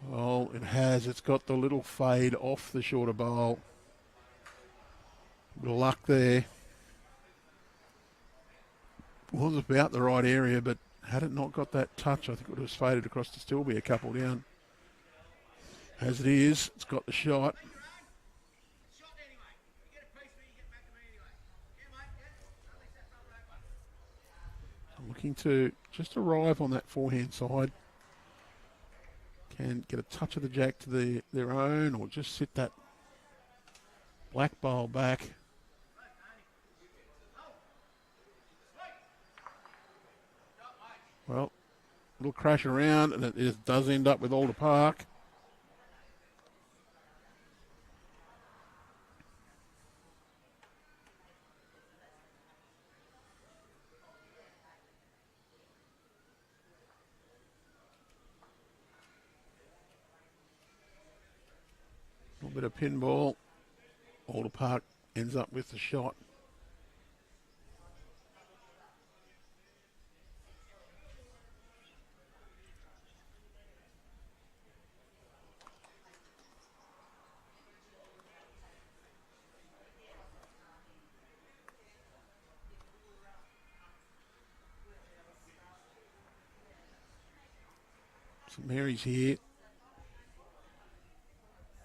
Well, it has. It's got the little fade off the shorter bowl. A bit of luck there. Was about the right area, but had it not got that touch, I think it would have faded across to still be a couple down. As it is, it's got the shot. I'm looking to just arrive on that forehand side. Can get a touch of the jack to their own, or just sit that black bowl back. Well, little crash around, and it does end up with Alder Park. A little bit of pinball. Alder Park ends up with the shot. St Mary's here.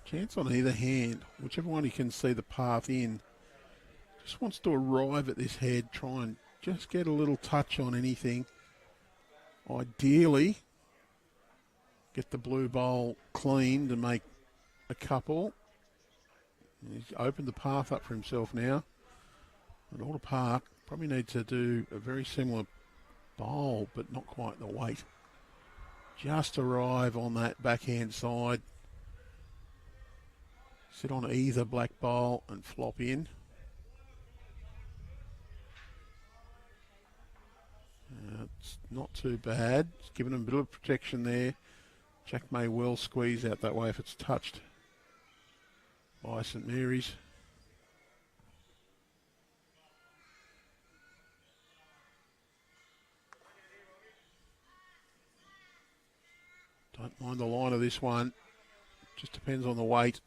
Chance on either hand, whichever one he can see the path in. Just wants to arrive at this head, try and just get a little touch on anything. Ideally, get the blue bowl clean to make a couple. He's opened the path up for himself now. At Alder Park, probably need to do a very similar bowl, but not quite the weight. Just arrive on that backhand side. Sit on either black bowl and flop in. It's not too bad. It's given him a bit of protection there. Jack may well squeeze out that way if it's touched by St Mary's. Mind the line of this one. Just depends on the weight.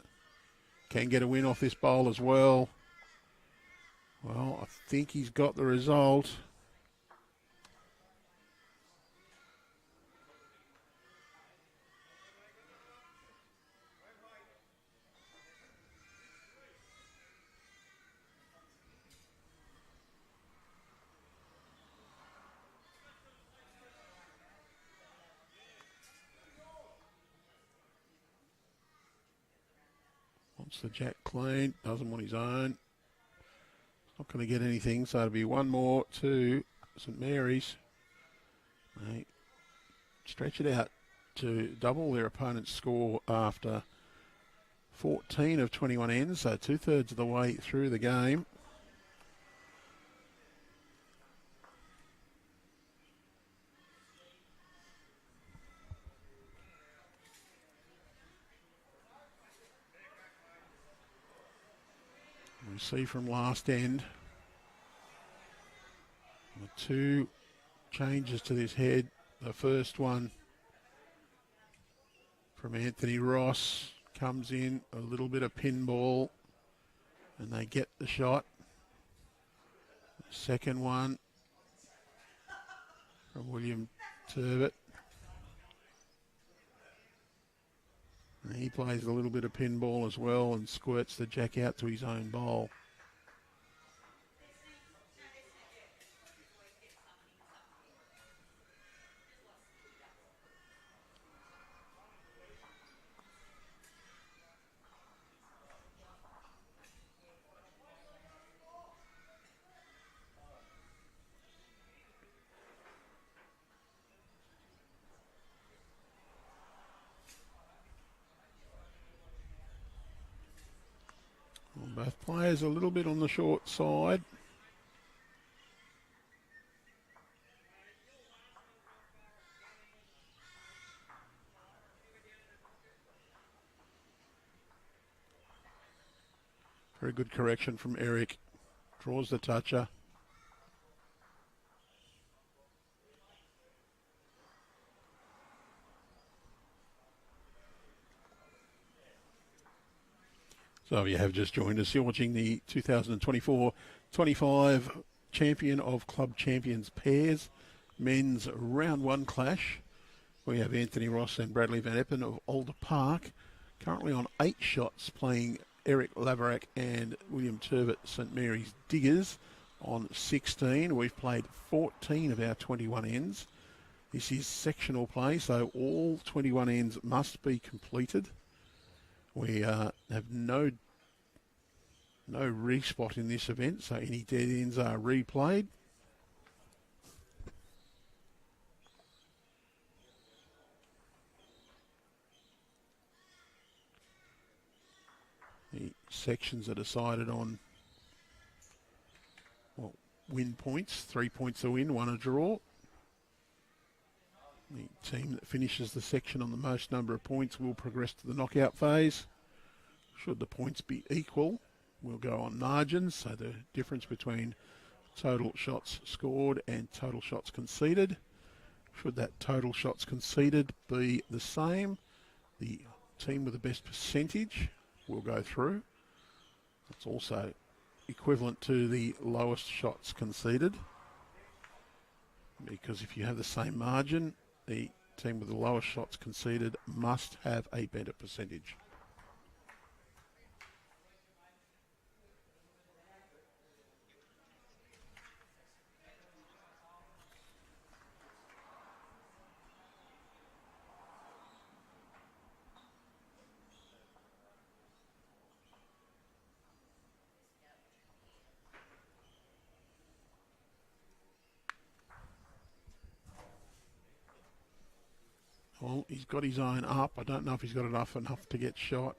Can get a win off this bowl as well. Well, I think he's got the result. Wants the jack clean, doesn't want his own. Not going to get anything, so it'll be one more to St Mary's. They stretch it out to double their opponent's score after 14 of 21 ends, so 2/3 of the way through the game. We see from last end the two changes to this head. The first one from Anthony Ross comes in, a little bit of pinball, and they get the shot. The second one from William Tervit. And he plays a little bit of pinball as well and squirts the jack out to his own bowl. Both players a little bit on the short side. Very good correction from Eric. Draws the toucher. So you have just joined us. You're watching the 2024-25 Champion of Club Champions Pairs Men's Round 1 clash. We have Anthony Ross and Bradley Van Epen of Alder Park currently on 8 shots, playing Eric Laverack and William Tervit St Mary's Diggers on 16. We've played 14 of our 21 ends. This is sectional play, so all 21 ends must be completed. We have no respot in this event, so any dead ends are replayed. The sections are decided on win points. 3 points a win, 1 a draw. The team that finishes the section on the most number of points will progress to the knockout phase. Should the points be equal, we'll go on margins, so the difference between total shots scored and total shots conceded. Should that total shots conceded be the same, the team with the best percentage will go through. It's also equivalent to the lowest shots conceded, because if you have the same margin, the team with the lowest shots conceded must have a better percentage. Well, he's got his own up. I don't know if he's got enough to get shot.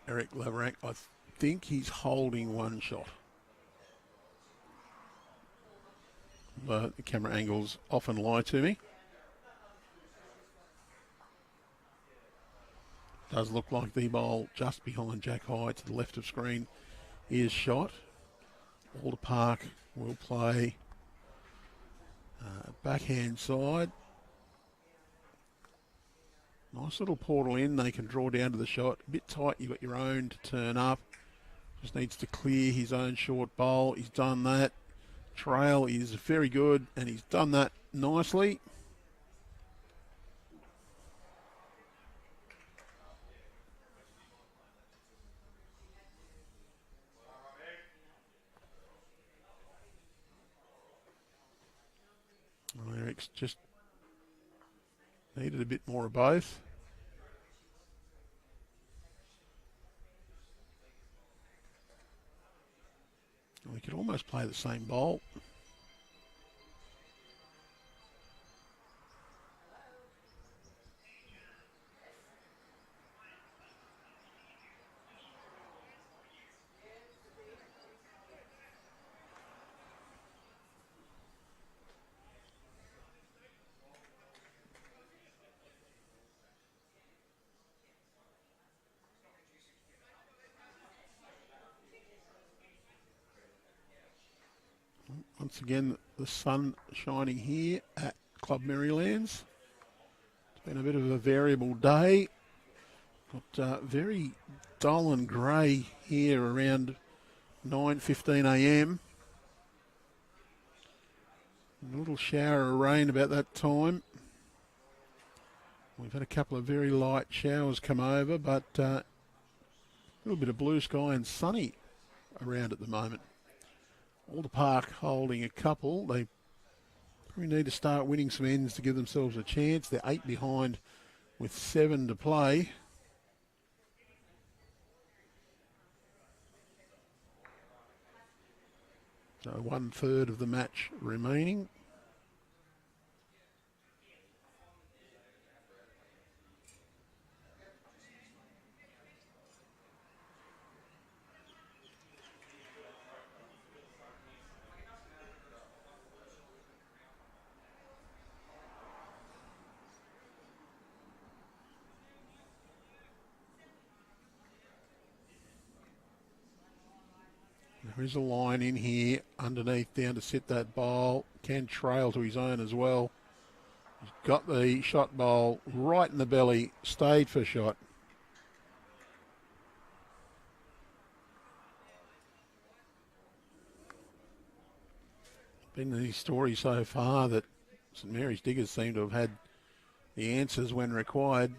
Eric Laverack. I think he's holding one shot. But the camera angles often lie to me. Does look like the bowl just behind Jack High to the left of screen is shot. Alder Park will play backhand side. Nice little portal in. They can draw down to the shot. A bit tight. You've got your own to turn up. Just needs to clear his own short bowl. He's done that. Trail is very good, and he's done that nicely. Eric's just needed a bit more of both. We could almost play the same bowl. Once again, the sun shining here at Club Merrylands. It's been a bit of a variable day. Got very dull and grey here around 9:15 a.m. A little shower of rain about that time. We've had a couple of very light showers come over, but a little bit of blue sky and sunny around at the moment. Alder Park holding a couple. They probably need to start winning some ends to give themselves a chance. They're 8 behind with 7 to play. So 1/3 of the match remaining. There is a line in here underneath down to sit that bowl. Can trail to his own as well. He's got the shot bowl right in the belly. Stayed for shot. Been the story so far that St Mary's Diggers seem to have had the answers when required.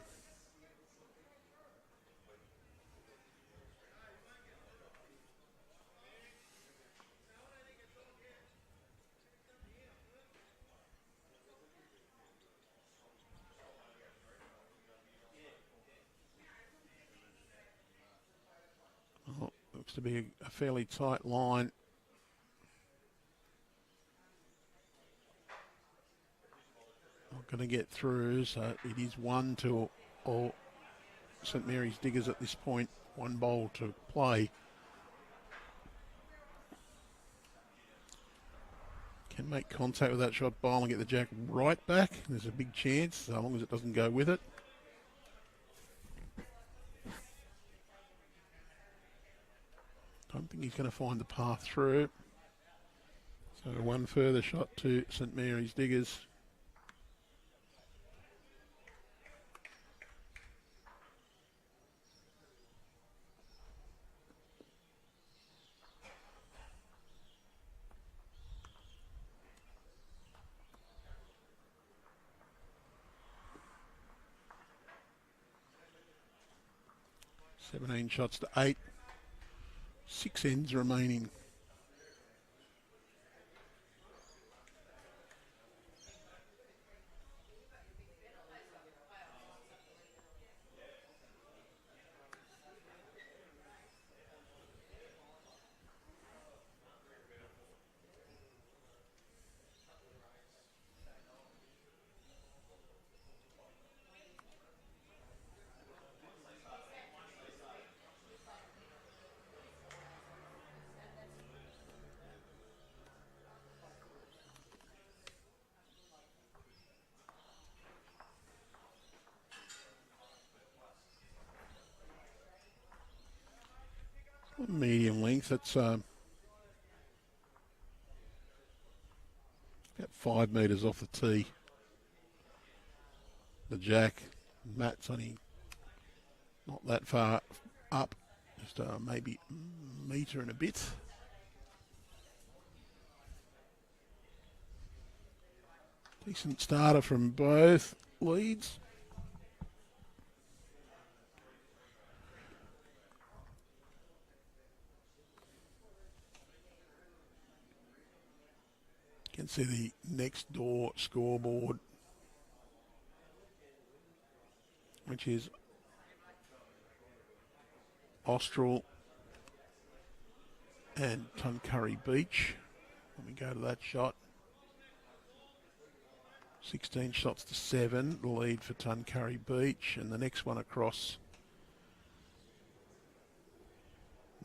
Oh, looks to be a fairly tight line. Not going to get through, so it is 1-2 all St Mary's Diggers at this point. One bowl to play. Can make contact with that shot bowl and get the jack right back. There's a big chance, so long as it doesn't go with it. Don't think he's going to find the path through. So one further shot to St Mary's Diggers. Seventeen shots to 8. 6 ends remaining. medium length. That's about 5 metres off the tee. The jack, Matt's only not that far up, just maybe a metre and a bit. Decent starter from both leads. You can see the next door scoreboard, which is Austral and Tuncurry Beach. Let me go to that shot. 16 shots to 7, the lead for Tuncurry Beach, and the next one across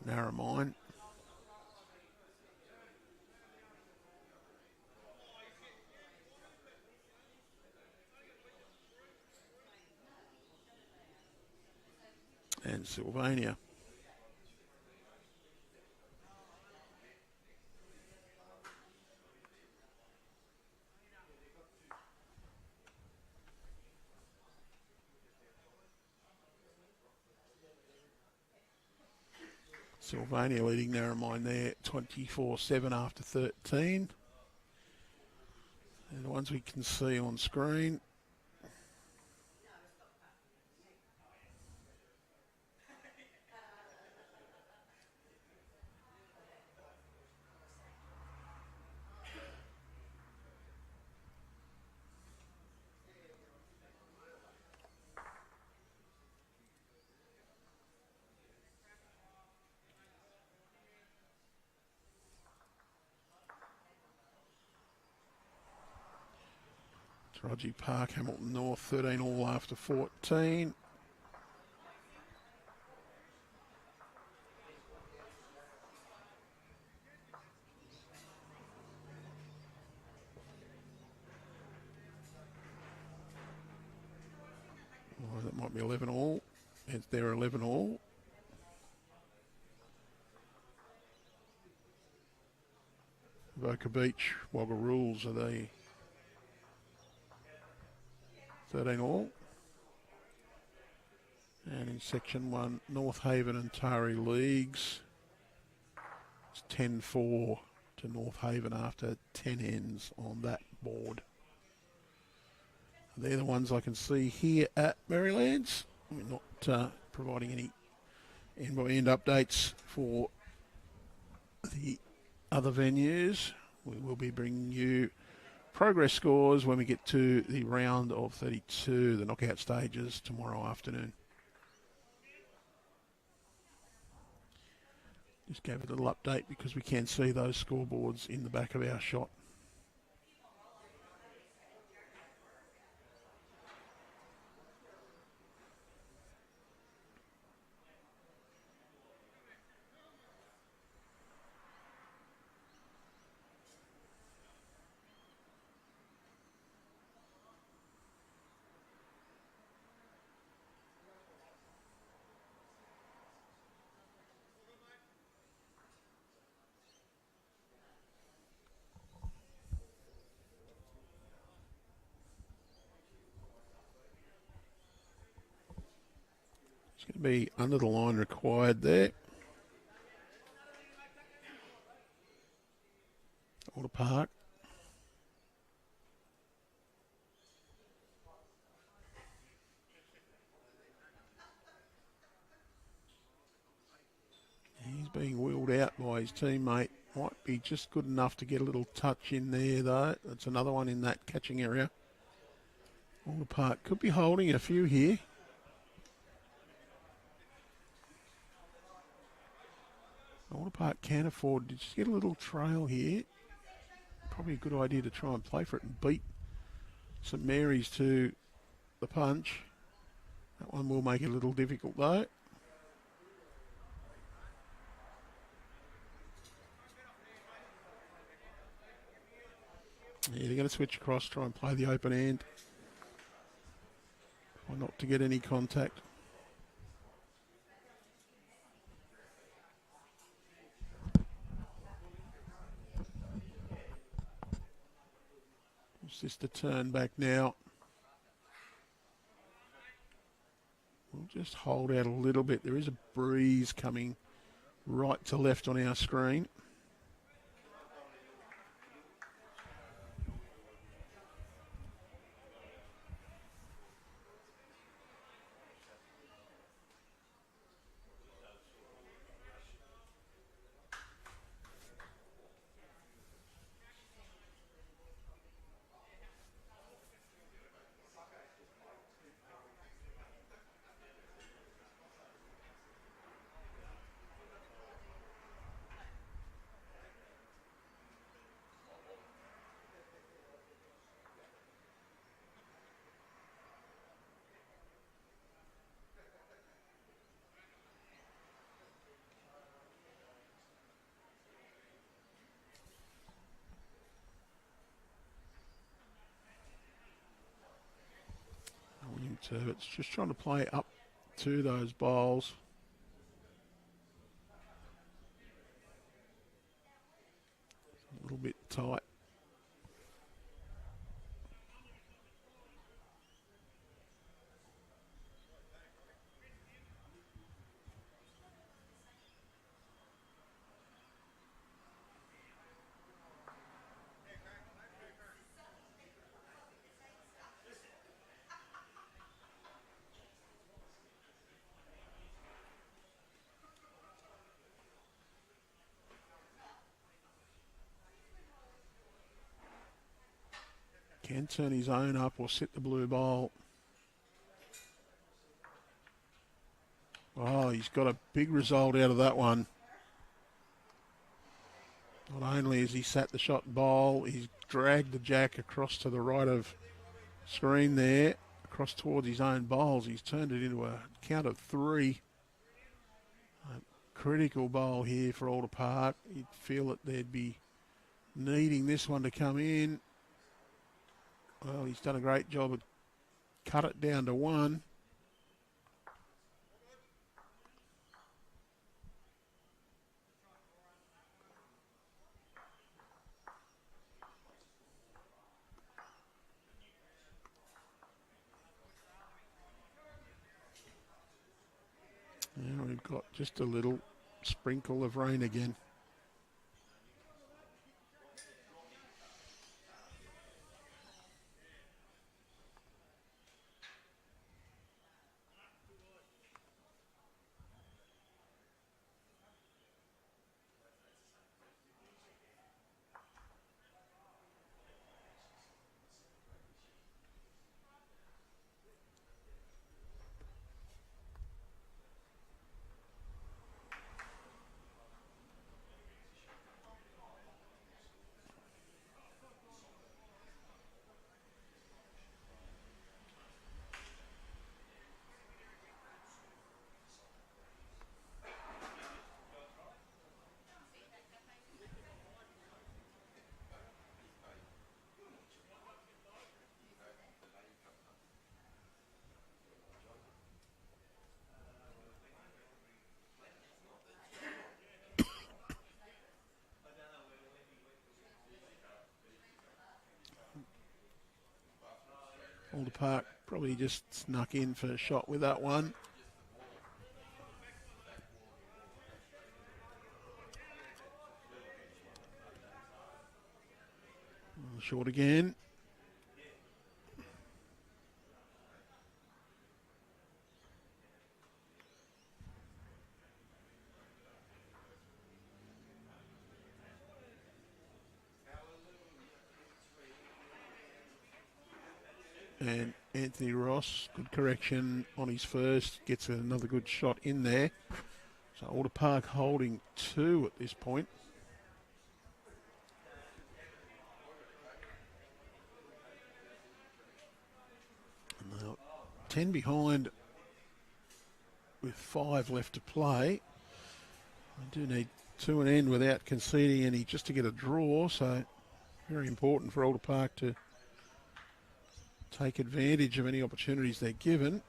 Narromine. And Sylvania. Sylvania leading Narromine there, 24-7 after 13. And the ones we can see on screen. Taraji Park, Hamilton North, 13 all after 14. Oh, that might be 11 all. It's there 11 all. Boca Beach, Wagga Rules, are they 13 all? And in section 1, North Haven and Tari Leagues, it's 10-4 to North Haven after 10 ends on that board. They're the ones I can see here at Merrylands. We're not providing any end-by-end updates for the other venues. We will be bringing you progress scores when we get to the round of 32, the knockout stages, tomorrow afternoon. Just gave a little update because we can see those scoreboards in the back of our shot. It's going to be under the line required there. Alder Park. He's being wheeled out by his teammate. Might be just good enough to get a little touch in there though. That's another one in that catching area. Alder Park could be holding a few here. Alder Park can afford to just get a little trail here. Probably a good idea to try and play for it and beat St Mary's to the punch. That one will make it a little difficult though. Yeah, they're going to switch across, try and play the open end. Try not to get any contact. It's just a turn back now. We'll just hold out a little bit. There is a breeze coming right to left on our screen. Tervit's just trying to play up to those bowls. A little bit tight. Can turn his own up or sit the blue bowl. Oh, he's got a big result out of that one. Not only has he sat the shot bowl, he's dragged the jack across to the right of screen there, across towards his own bowls. He's turned it into a count of 3. A critical bowl here for Alder Park. You'd feel that they'd be needing this one to come in. Well, he's done a great job of cut it down to 1. Now we've got just a little sprinkle of rain again. Alder Park probably just snuck in for a shot with that one. Short again. And Anthony Ross, good correction on his first, gets another good shot in there. So Alder Park holding 2 at this point. And now 10 behind with 5 left to play. I do need 2 and end without conceding any just to get a draw, so very important for Alder Park to take advantage of any opportunities they're given.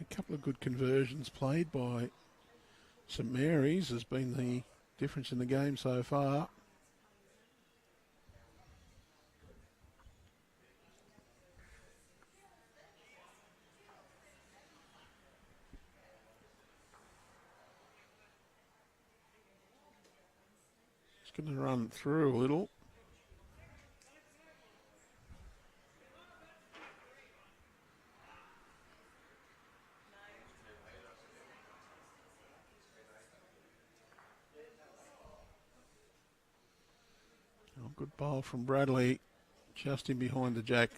A couple of good conversions played by St Mary's has been the difference in the game so far. Just going to run through a little. Oh, good bowl from Bradley, just in behind the jack.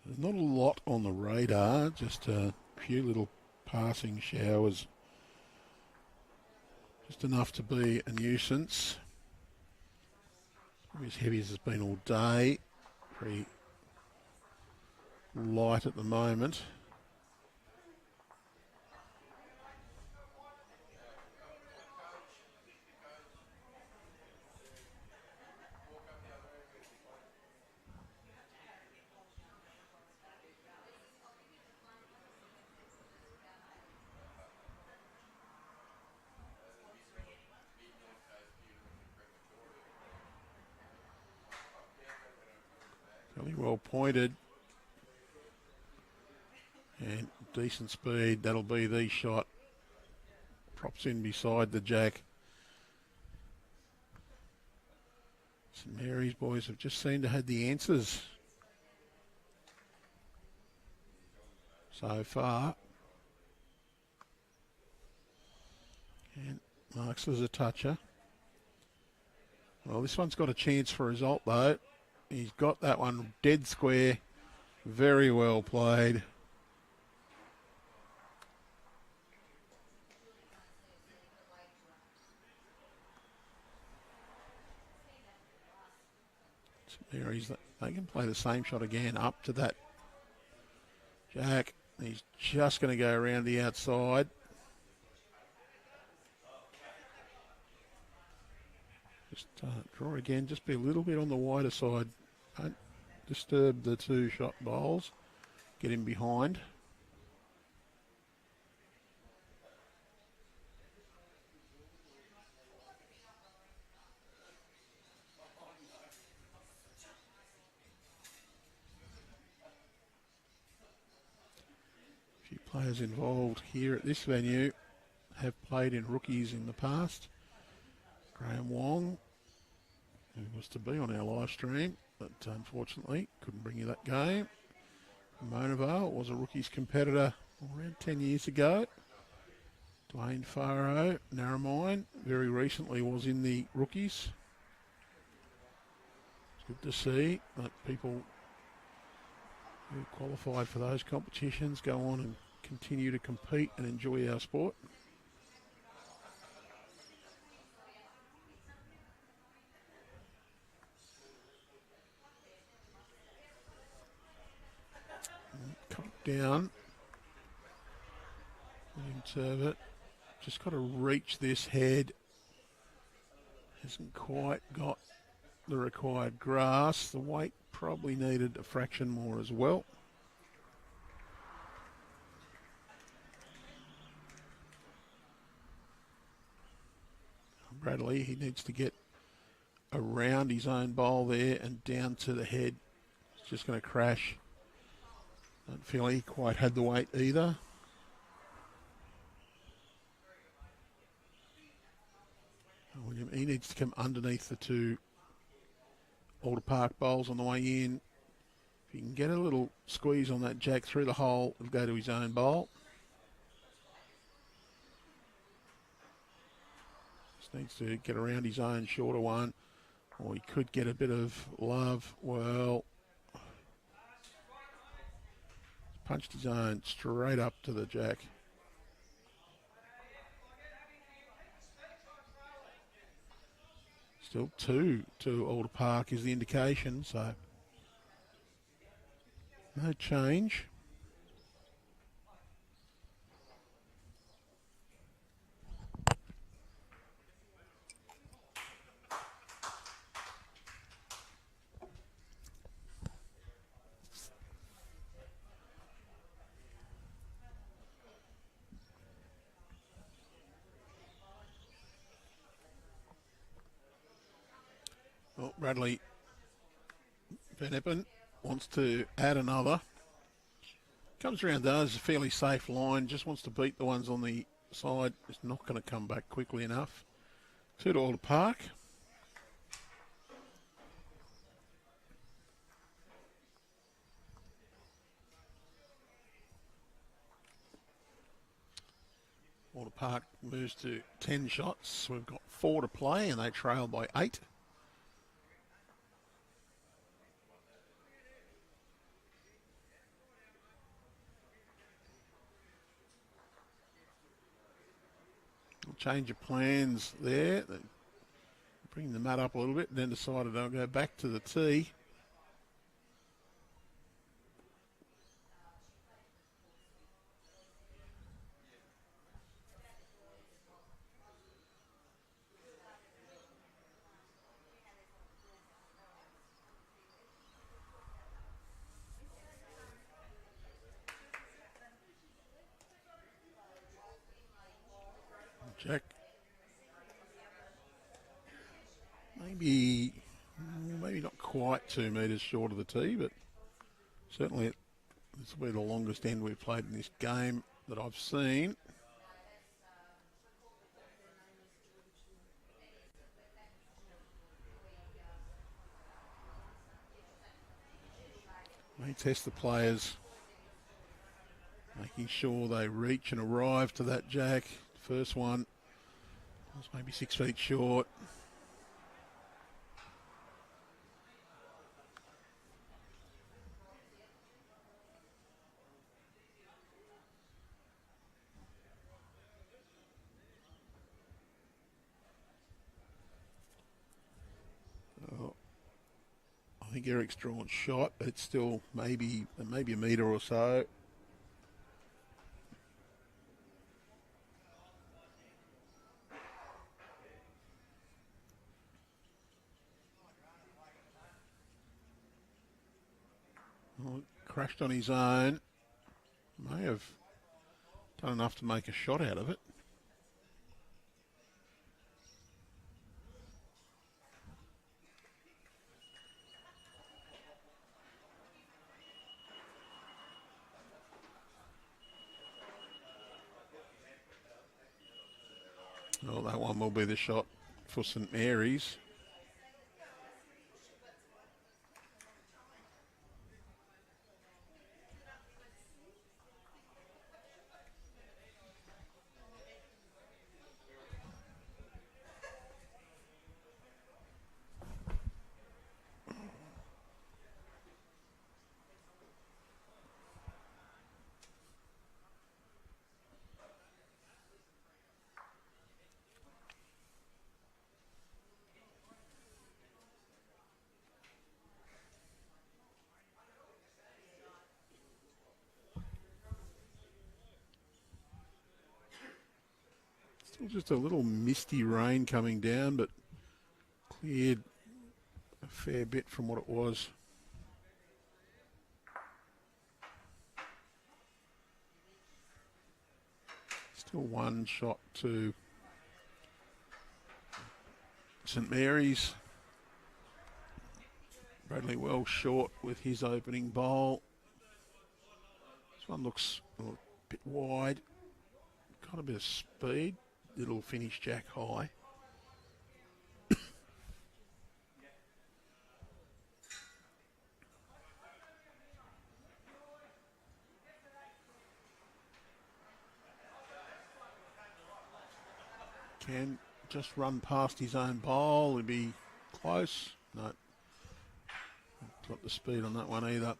There's not a lot on the radar, just a few little passing showers. Just enough to be a nuisance. Probably as heavy as it's been all day. Pretty light at the moment. Fairly well pointed. And decent speed. That'll be the shot. Props in beside the jack. St Mary's boys have just seemed to have the answers so far. And Marks as a toucher. Well, this one's got a chance for a result though. He's got that one dead square. Very well played. St Mary's, they can play the same shot again up to that jack. He's just going to go around the outside. Just draw again, just be a little bit on the wider side. Don't disturb the two shot bowls. Get him behind. A few players involved here at this venue have played in rookies in the past. Graham Wong, who was to be on our live stream, but unfortunately couldn't bring you that game. Monavale was a rookies competitor around 10 years ago. Dwayne Faro, Narromine, very recently was in the rookies. It's good to see that people who qualified for those competitions go on and continue to compete and enjoy our sport. Down. Tervit. Just got to reach this head. Hasn't quite got the required grass. The weight probably needed a fraction more as well. Bradley, he needs to get around his own bowl there and down to the head. It's just going to crash. Don't feel he quite had the weight either. William, he needs to come underneath the two Alder Park bowls on the way in. If he can get a little squeeze on that jack through the hole, it'll go to his own bowl. Just needs to get around his own shorter one, or he could get a bit of love. Well, punched his own straight up to the jack. Still two to Alder Park is the indication, so No change. Oh, Bradley Van Epen wants to add another. Comes around those, a fairly safe line, just wants to beat the ones on the side. It's not going to come back quickly enough. 2 to Alder Park. Alder Park moves to 10 shots. We've got 4 to play and they trail by 8. Change of plans there. Bring the mat up a little bit and then decided they'll go back to the tee. Jack. Maybe not quite 2 metres short of the tee, but certainly this will be the longest end we've played in this game that I've seen. May test the players, making sure they reach and arrive to that jack. First one was maybe 6 feet short. I think Eric's drawn shot. It's still maybe a metre or so. Well, crashed on his own. May have done enough to make a shot out of it. Well, that one will be the shot for St Mary's. Still just a little misty rain coming down, but cleared a fair bit from what it was. Still 1 shot to St Mary's. Bradley well short with his opening bowl. This one looks a bit wide. Got a bit of speed. It'll finish jack high. Can just run past his own bowl. He'd be close. No. Got the speed on that one either.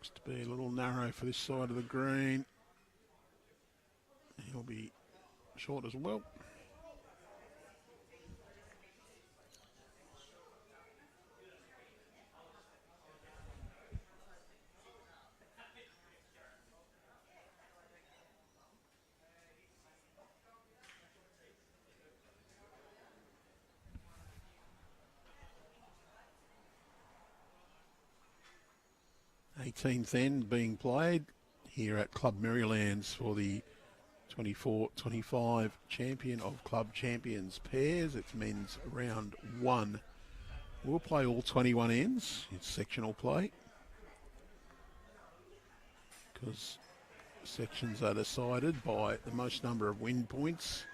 Looks to be a little narrow for this side of the green. He'll be short as well. Eighteenth end being played here at Club Merrylands for the 24-25 champion of club champions pairs. It's men's round 1. We'll play all 21 ends. It's sectional play because sections are decided by the most number of win points.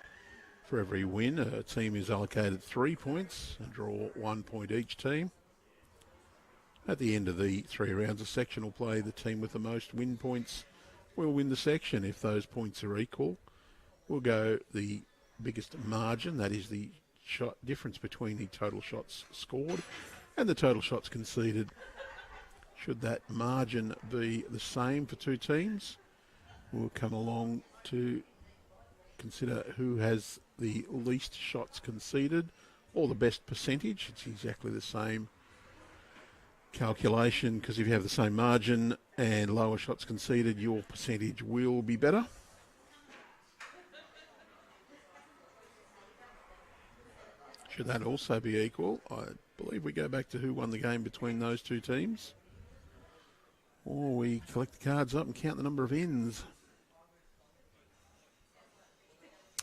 For every win, a team is allocated 3 points and draw 1 point each team. At the end of the 3 rounds of sectional play, the team with the most win points will win the section. If those points are equal, we'll go the biggest margin, that is the shot difference between the total shots scored and the total shots conceded. Should that margin be the same for 2 teams, we'll come along to consider who has the least shots conceded or the best percentage. It's exactly the same calculation, because if you have the same margin and lower shots conceded, your percentage will be better. Should that also be equal, I believe we go back to who won the game between those 2 teams. Or we collect the cards up and count the number of ends.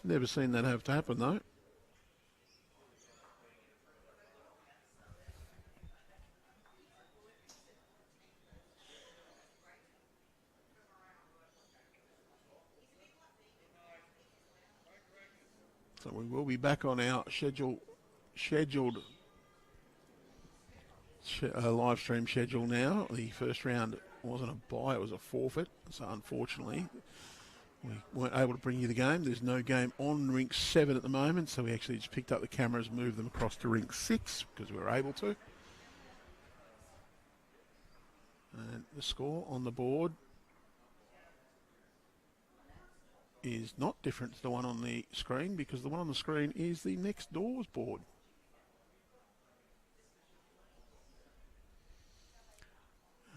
Never seen that have to happen though. So we will be back on our scheduled live stream schedule now. The first round wasn't a bye, it was a forfeit. So unfortunately, we weren't able to bring you the game. There's no game on rink 7 at the moment, so we actually just picked up the cameras, moved them across to rink 6 because we were able to. And the score on the board is not different to the one on the screen, because the one on the screen is the next door's board.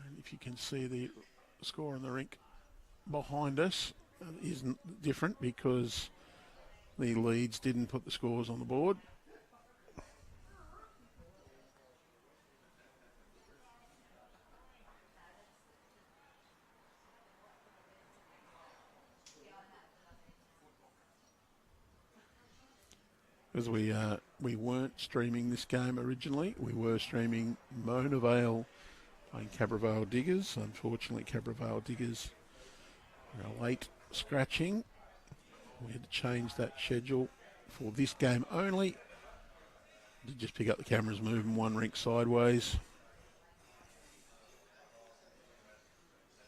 And if you can see the score on the rink behind us isn't different because the leads didn't put the scores on the board. Because we weren't streaming this game originally. We were streaming Mona Vale playing Cabra Vale Diggers. Unfortunately, Cabra Vale Diggers were late scratching. We had to change that schedule for this game only. Did just pick up the cameras, move them 1 rink sideways.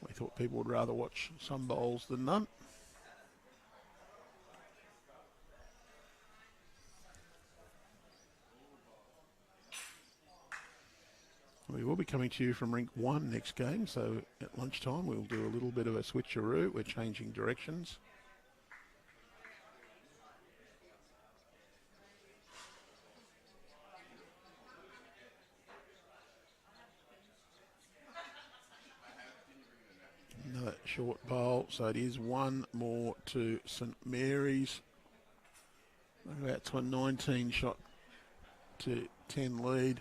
We thought people would rather watch some bowls than none. We will be coming to you from rink 1 next game, so at lunchtime we'll do a little bit of a switcheroo. We're changing directions. Another short bowl, so it is 1 more to St Mary's. About to a 19 shot to 10 lead.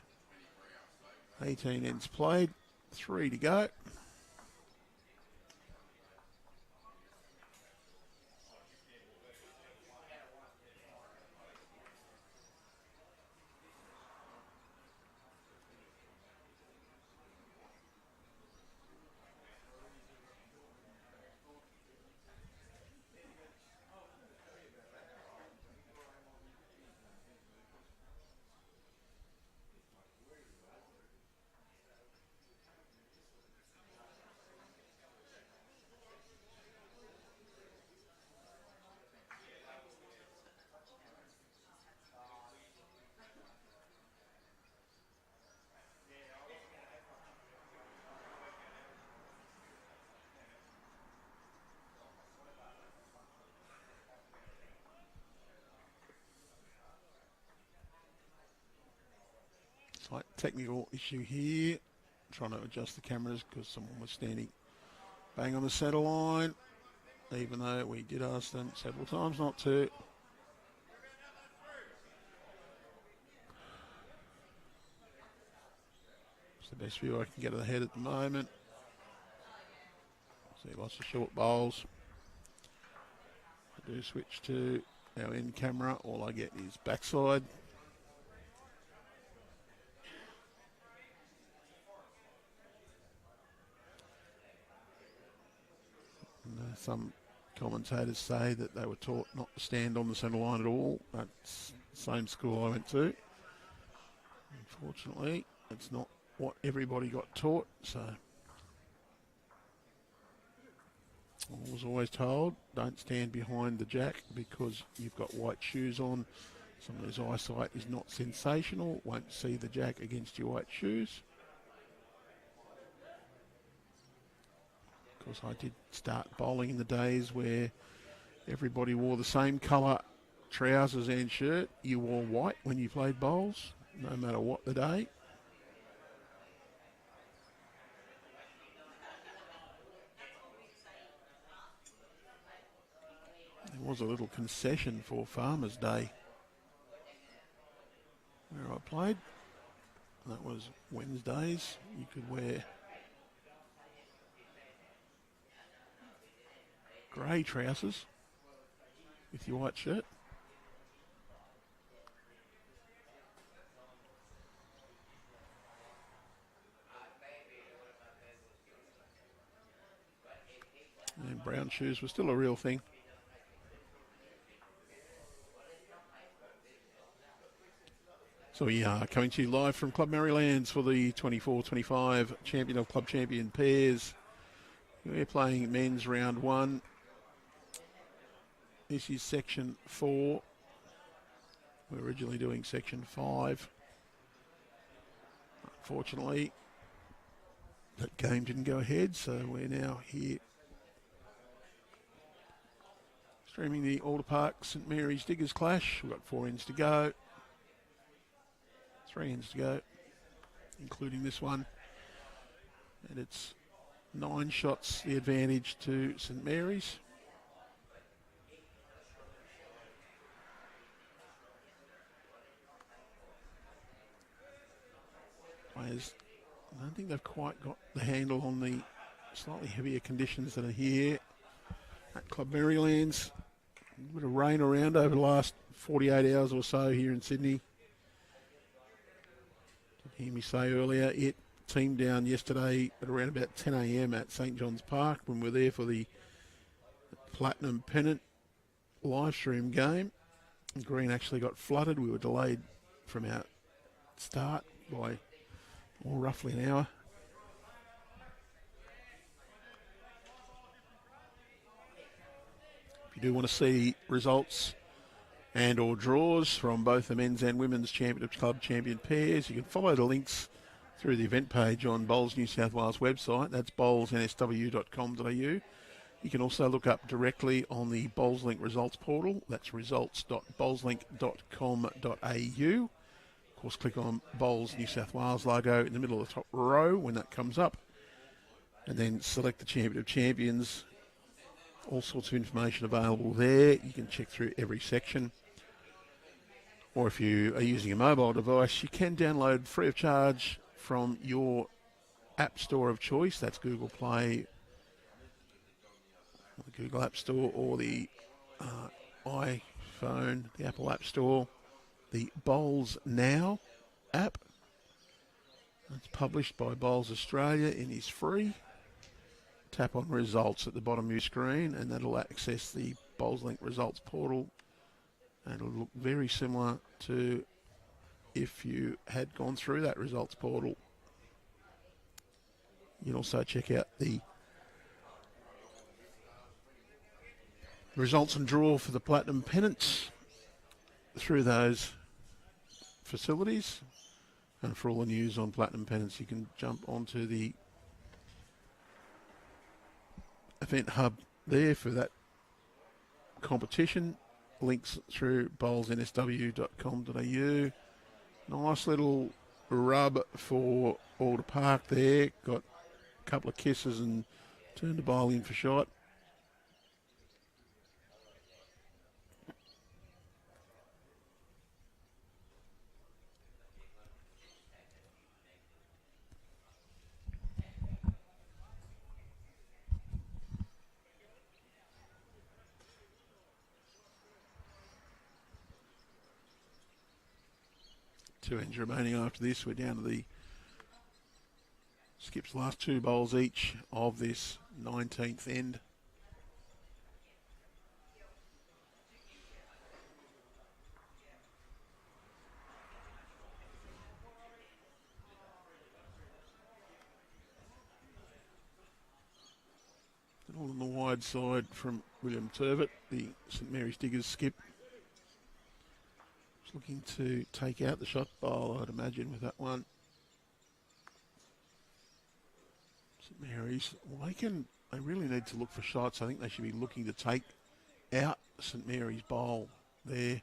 18 ends played, 3 to go. Slight technical issue here. Trying to adjust the cameras because someone was standing bang on the centre line, even though we did ask them several times not to. It's the best view I can get of the head at the moment. See lots of short bowls. I do switch to our end camera. All I get is backside. And, some commentators say that they were taught not to stand on the centre line at all. That's the same school I went to. Unfortunately, it's not what everybody got taught, so I was always told, don't stand behind the jack because you've got white shoes on. Somebody's eyesight is not sensational, won't see the jack against your white shoes. Of course, I did start bowling in the days where everybody wore the same colour trousers and shirt. You wore white when you played bowls, no matter what the day. There was a little concession for Farmers Day where I played. That was Wednesdays. You could wear grey trousers with your white shirt. And brown shoes were still a real thing. So we are coming to you live from Club Merrylands for the 24-25 Champion of Club Champion pairs. We're playing men's round 1. This is section 4. We're originally doing section 5. Unfortunately, that game didn't go ahead, so we're now here streaming the Alder Park St Mary's Diggers Clash. We've got 4 ends to go. 3 ends to go, including this one. And it's 9 shots the advantage to St Mary's. Players, I don't think they've quite got the handle on the slightly heavier conditions that are here at Club Merrylands. A bit of rain around over the last 48 hours or so here in Sydney. Did hear me say earlier, it teamed down yesterday at around about 10 a.m. at St John's Park when we were there for the Platinum Pennant live stream game. The green actually got flooded. We were delayed from our start by roughly an hour. If you do want to see results and or draws from both the men's and women's Champion Club Champion pairs, you can follow the links through the event page on Bowls New South Wales website. That's bowlsnsw.com.au. You can also look up directly on the BowlsLink results portal. That's results.bowlslink.com.au. Of course, click on Bowls New South Wales logo in the middle of the top row when that comes up. And then select the Champion of Champions. All sorts of information available there. You can check through every section. Or if you are using a mobile device, you can download free of charge from your app store of choice. That's Google Play, the Google App Store, or the iPhone, the Apple App Store. The Bowls Now app. It's published by Bowls Australia and is free. Tap on results at the bottom of your screen and that'll access the BowlsLink results portal, and it'll look very similar to if you had gone through that results portal. You can also check out the results and draw for the Platinum Pennants through those facilities. And for all the news on Platinum Pennants, you can jump onto the event hub there for that competition. Links through bowlsnsw.com.au. Nice little rub for Alder Park there. Got a couple of kisses and turned the bowl in for shot. Two ends remaining after this. We're down to the Skip's last two bowls each of this 19th end. And all on the wide side from William Tervit, the St Mary's Diggers skip. Just looking to take out the shot bowl, I'd imagine, with that one. St Mary's, well, they really need to look for shots. I think they should be looking to take out St Mary's bowl there.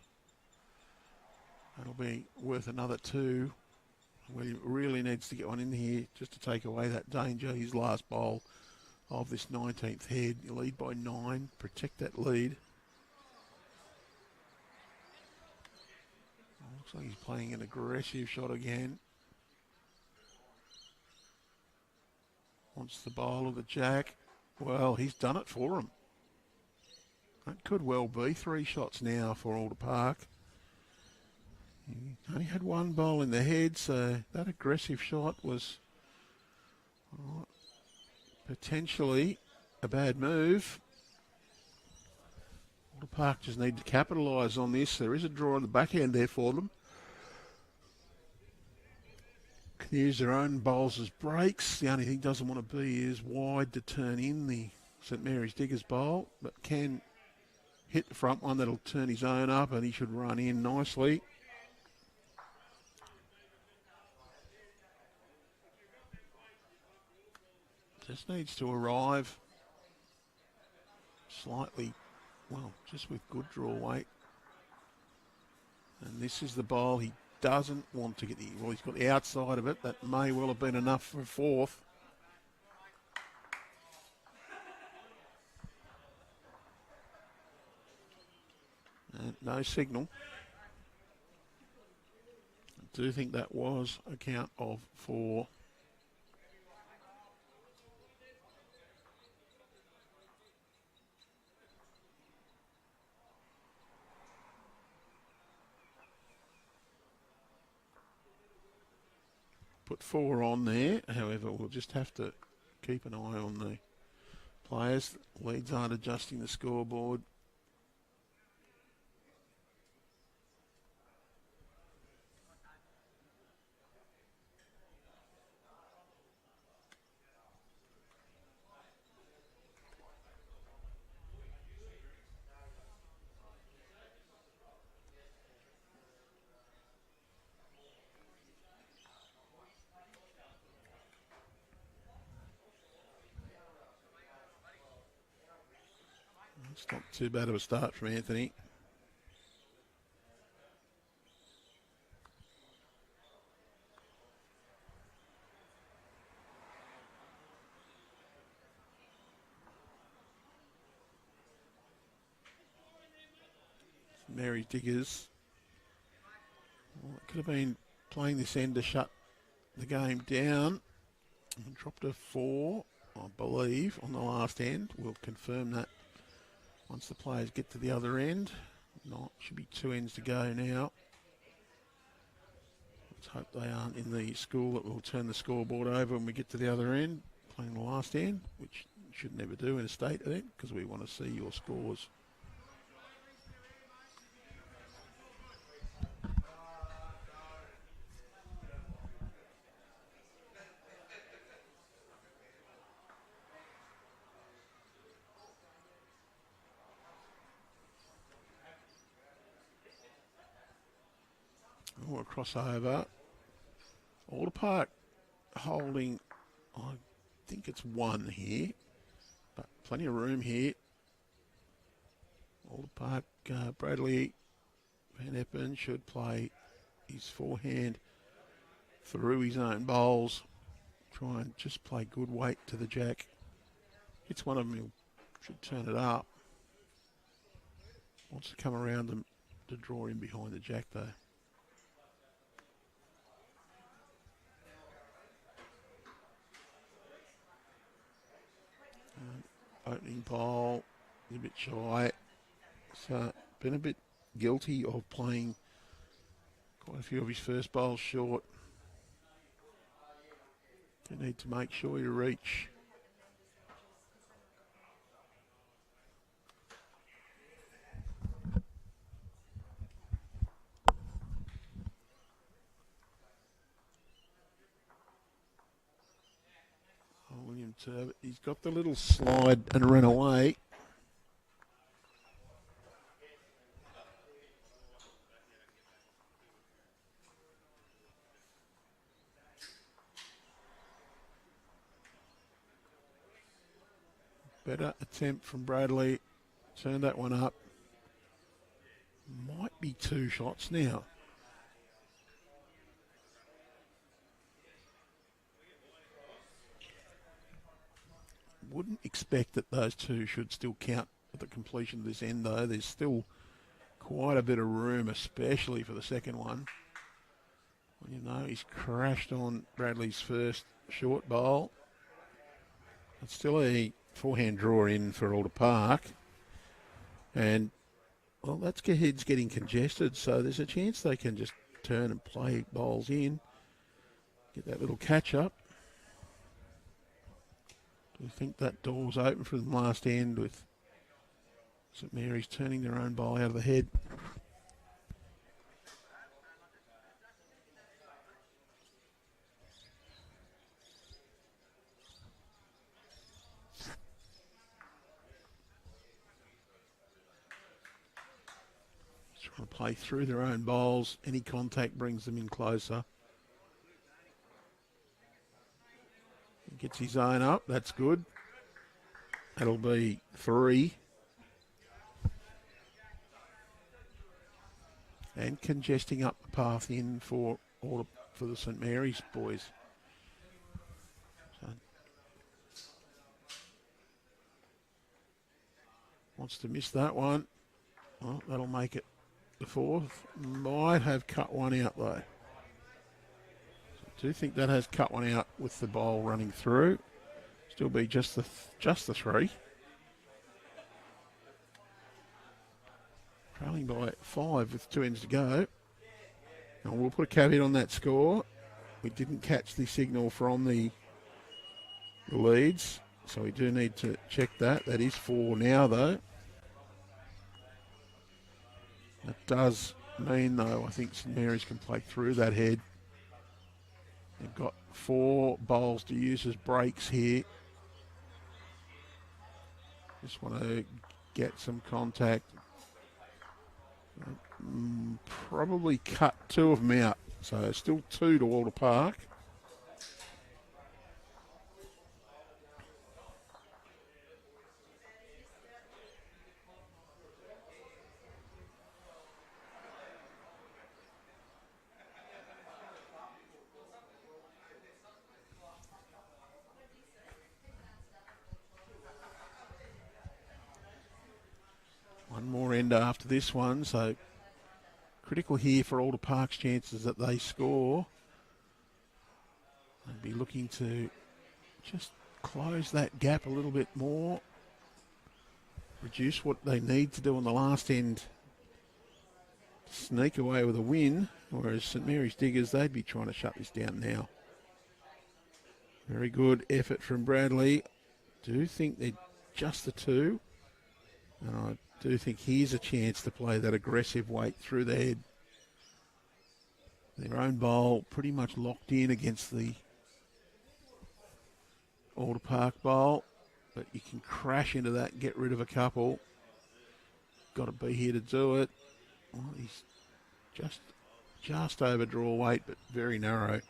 That'll be worth another two. William really needs to get one in here just to take away that danger. His last bowl of this 19th head. You lead by 9. Protect that lead. Looks like he's playing an aggressive shot again. Wants the bowl of the jack. Well, he's done it for him. That could well be 3 shots now for Alder Park. He only had one bowl in the head, so that aggressive shot was potentially a bad move. Alder Park just need to capitalise on this. There is a draw on the back end there for them. Can use their own bowls as breaks. The only thing doesn't want to be is wide to turn in the St Mary's Diggers bowl, but can hit the front one that'll turn his own up, and he should run in nicely. Just needs to arrive slightly, well, just with good draw weight. And this is the bowl he doesn't want to get the, well, he's got the outside of it. That may well have been enough for 4th. And no signal. I do think that was a count of 4. Put 4 on there, however, we'll just have to keep an eye on the players. Leads aren't adjusting the scoreboard. It's not too bad of a start from Anthony. Mary Diggers. Well, it could have been playing this end to shut the game down. Dropped a 4, I believe, on the last end. We'll confirm that once the players get to the other end. Not, should be 2 ends to go now. Let's hope they aren't in the school that will turn the scoreboard over when we get to the other end, playing the last end, which you should never do in a state event because we want to see your scores. Oh, a crossover. Alder Park holding, I think it's 1 here, but plenty of room here. Alder Park, Bradley Van Epen should play his forehand through his own bowls. Try and just play good weight to the jack. Hits one of them, he should turn it up. Wants to come around them to draw in behind the jack though. Opening pole, a bit shy. So been a bit guilty of playing quite a few of his first bowls short. You need to make sure you reach. William Tervit, he's got the little slide and run away. Better attempt from Bradley. Turn that one up. Might be 2 shots now. Wouldn't expect that those 2 should still count at the completion of this end though. There's still quite a bit of room, especially for the second one. Well, you know, he's crashed on Bradley's first short bowl. It's still a forehand draw in for Alder Park. And, well, that's head's getting congested, so there's a chance they can just turn and play bowls in. Get that little catch up. Do you think that door's open for them last end with St Mary's turning their own bowl out of the head? Trying to play through their own bowls. Any contact brings them in closer. He gets his own up. That's good. That'll be 3. And congesting up the path in for the St Mary's boys. So, wants to miss that one. Well, that'll make it the 4th. Might have cut one out though. So I do think that has cut one out with the bowl running through. Still be just the 3. Trailing by 5 with 2 ends to go. And we'll put a caveat on that score. We didn't catch the signal from the leads, so we do need to check that. That is 4 now though. That does mean though, I think St Mary's can play through that head. They've got 4 bowls to use as breaks here. Just want to get some contact. Probably cut 2 of them out. So still 2 to Alder Park. One more end after this one, so critical here for Alder Park's chances that they score. They'd be looking to just close that gap a little bit more, reduce what they need to do on the last end, sneak away with a win, whereas St Mary's Diggers, they'd be trying to shut this down now. Very good effort from Bradley. Do think they're just the 2, and I do think here's a chance to play that aggressive weight through the head. Their own bowl pretty much locked in against the Alder Park bowl, but you can crash into that and get rid of a couple. Got to be here to do it. Well, he's just over draw weight, but very narrow.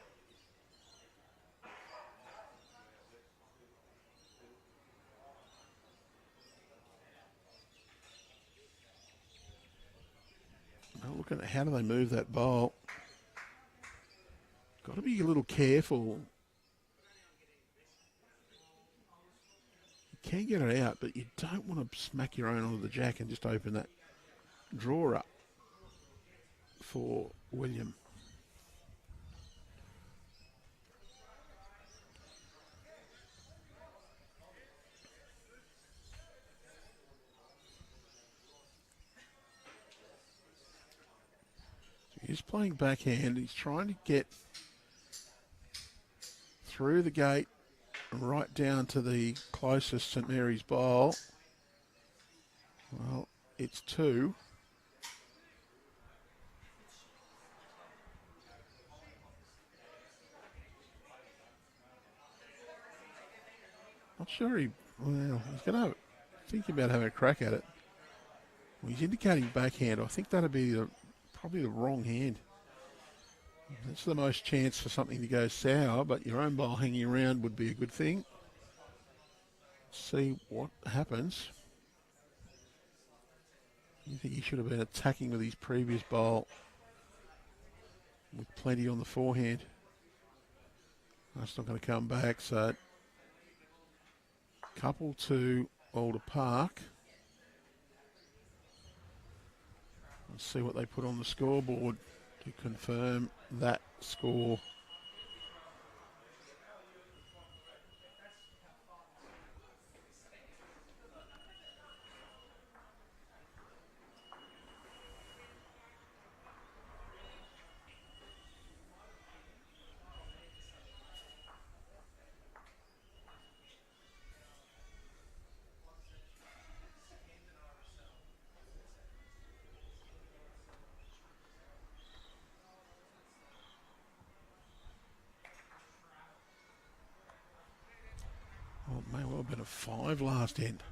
Looking at how do they move that bowl. Got to be a little careful. You can get it out, but you don't want to smack your own onto the jack and just open that drawer up for William. He's playing backhand. He's trying to get through the gate right down to the closest St Mary's bowl. Well, it's 2. Not sure he's going to think about having a crack at it. Well, he's indicating backhand. I think that'd be probably the wrong hand. That's the most chance for something to go sour, but your own bowl hanging around would be a good thing. See what happens. You think he should have been attacking with his previous bowl with plenty on the forehand. That's not going to come back, so couple to Alder Park. Let's see what they put on the scoreboard to confirm that score. Well, it may well have been a 5 last end.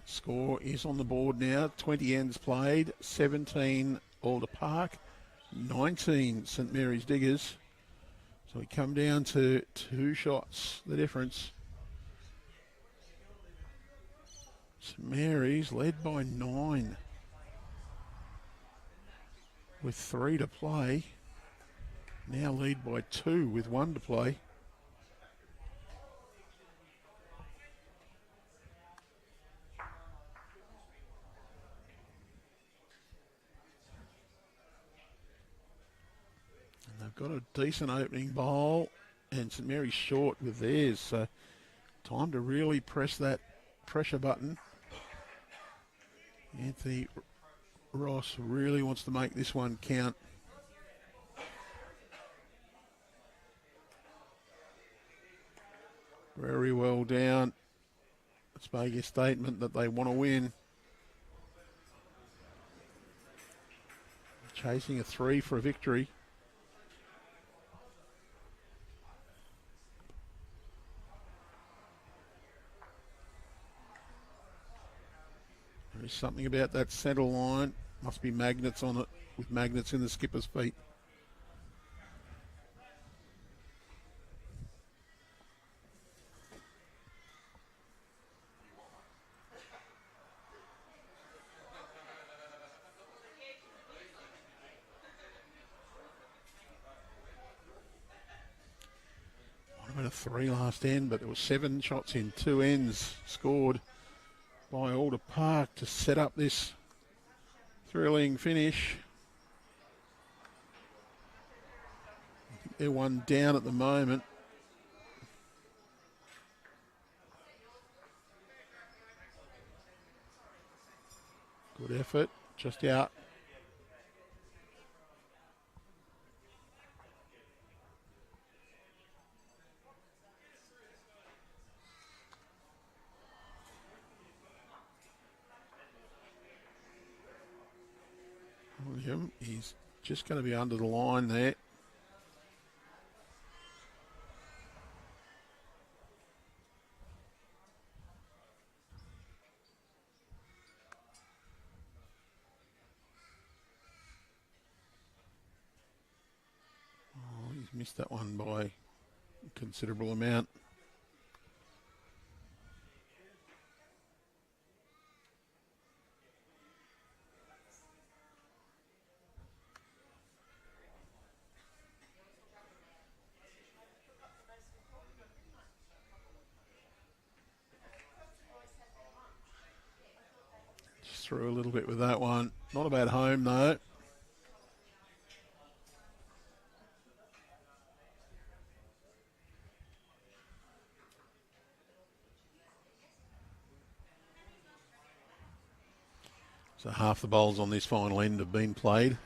Score is on the board now. 20 ends played. 17 Alder Park. 19 St Mary's Diggers. So we come down to 2 shots, the difference. St Mary's led by 9. With 3 to play. Now lead by 2 with 1 to play. They've got a decent opening bowl, and St Mary's short with theirs, so time to really press that pressure button. Anthony Ross really wants to make this one count. Very well down. It's making a statement that they want to win. Chasing a 3 for a victory. There's something about that centre line. Must be magnets on it, with magnets in the skipper's feet. Might have been a 3 last end, but there were 7 shots in 2 ends scored by Alder Park to set up this thrilling finish. I think they're 1 down at the moment. Good effort, just out. William, he's just going to be under the line there. Oh, he's missed that one by a considerable amount. through a little bit with that one. Not a bad home though. So half the bowls on this final end have been played.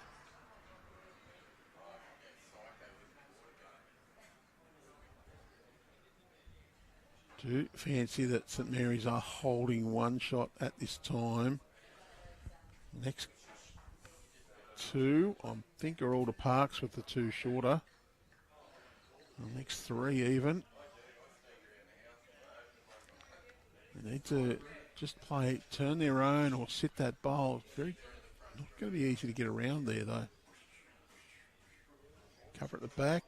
Do fancy that St Mary's are holding one shot at this time. Next two, I think, are Alder Parks with the two shorter. The next three even. They need to just play, turn their own or sit that bowl. Very, not going to be easy to get around there though. Cover at the back.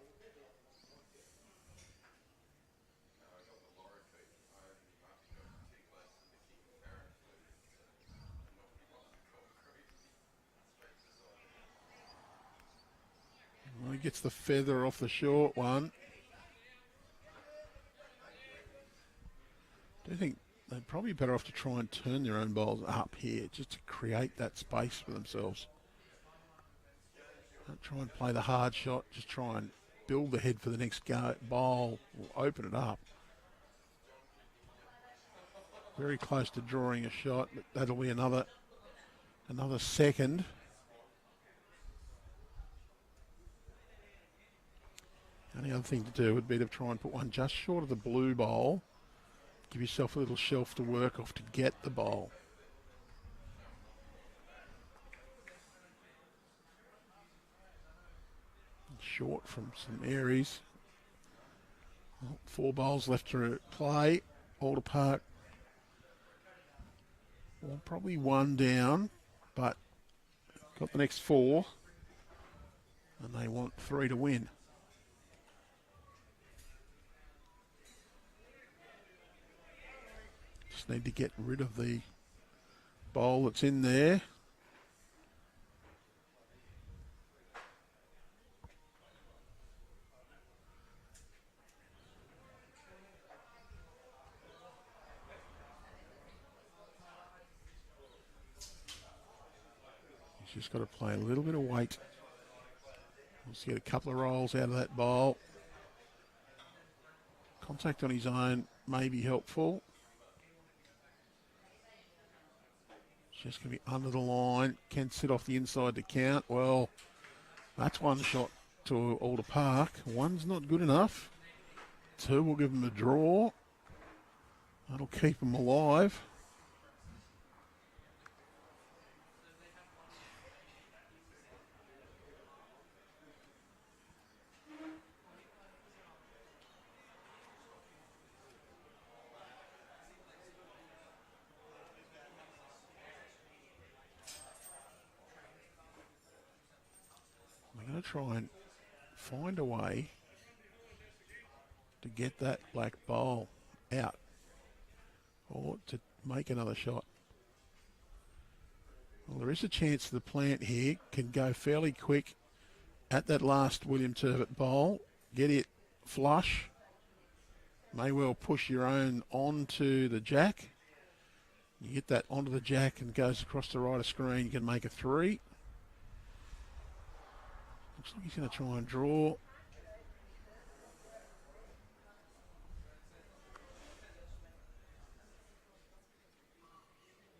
Well, he gets the feather off the short one. I do think they're probably better off to try and turn their own bowls up here just to create that space for themselves. Don't try and play the hard shot, just try and build the head for the next bowl or open it up. Very close to drawing a shot, but that'll be another second. The only other thing to do would be to try and put one just short of the blue bowl. Give yourself a little shelf to work off to get the bowl. Short from St Mary's. Well, 4 bowls left to play. Alder Park. Well, probably 1 down, but got the next 4. And they want 3 to win. Just need to get rid of the bowl that's in there. He's just got to play a little bit of weight. Let's get a couple of rolls out of that bowl. Contact on his own may be helpful. Just going to be under the line. Can sit off the inside to count. Well, that's 1 shot to Alder Park. 1's not good enough. 2 will give them a draw. That'll keep them alive. I'm going to try and find a way to get that black bowl out or to make another shot. Well, there is a chance the plant here can go fairly quick at that last William Tervit bowl, get it flush, may well push your own onto the jack. You get that onto the jack and goes across the right of screen, you can make a 3. Looks like he's going to try and draw.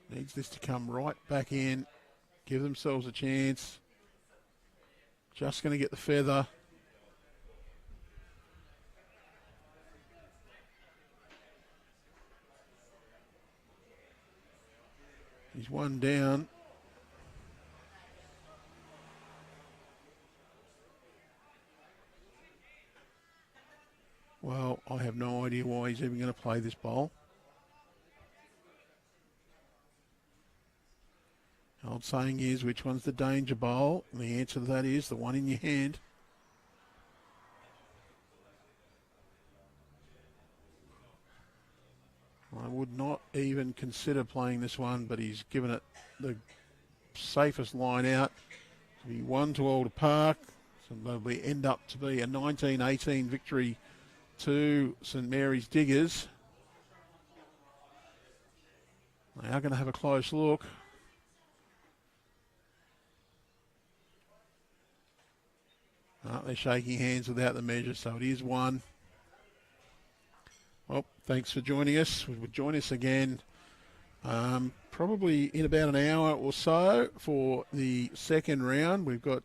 Needs this to come right back in. Give themselves a chance. Just going to get the feather. He's 1 down. Well, I have no idea why he's even going to play this bowl. The old saying is, which one's the danger bowl? And the answer to that is the one in your hand. I would not even consider playing this one, but he's given it the safest line out. To be 1 to Alder Park. So that'll end up to be a 19-18 victory to St Mary's Diggers. They are going to have a close look. They're shaking hands without the measure, so it is one. Well, thanks for joining us. We would join us again probably in about an hour or so for the second round. We've got,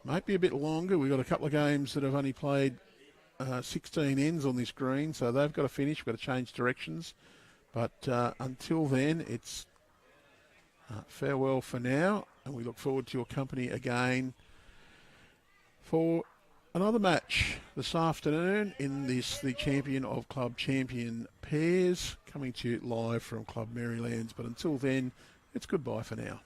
might be a bit longer. We've got a couple of games that have only played 16 ends on this green, so they've got to finish. We've got to change directions. But until then, it's farewell for now, and we look forward to your company again for another match this afternoon in this, the Champion of Club Champion pairs, coming to you live from Club Merrylands. But until then, it's goodbye for now.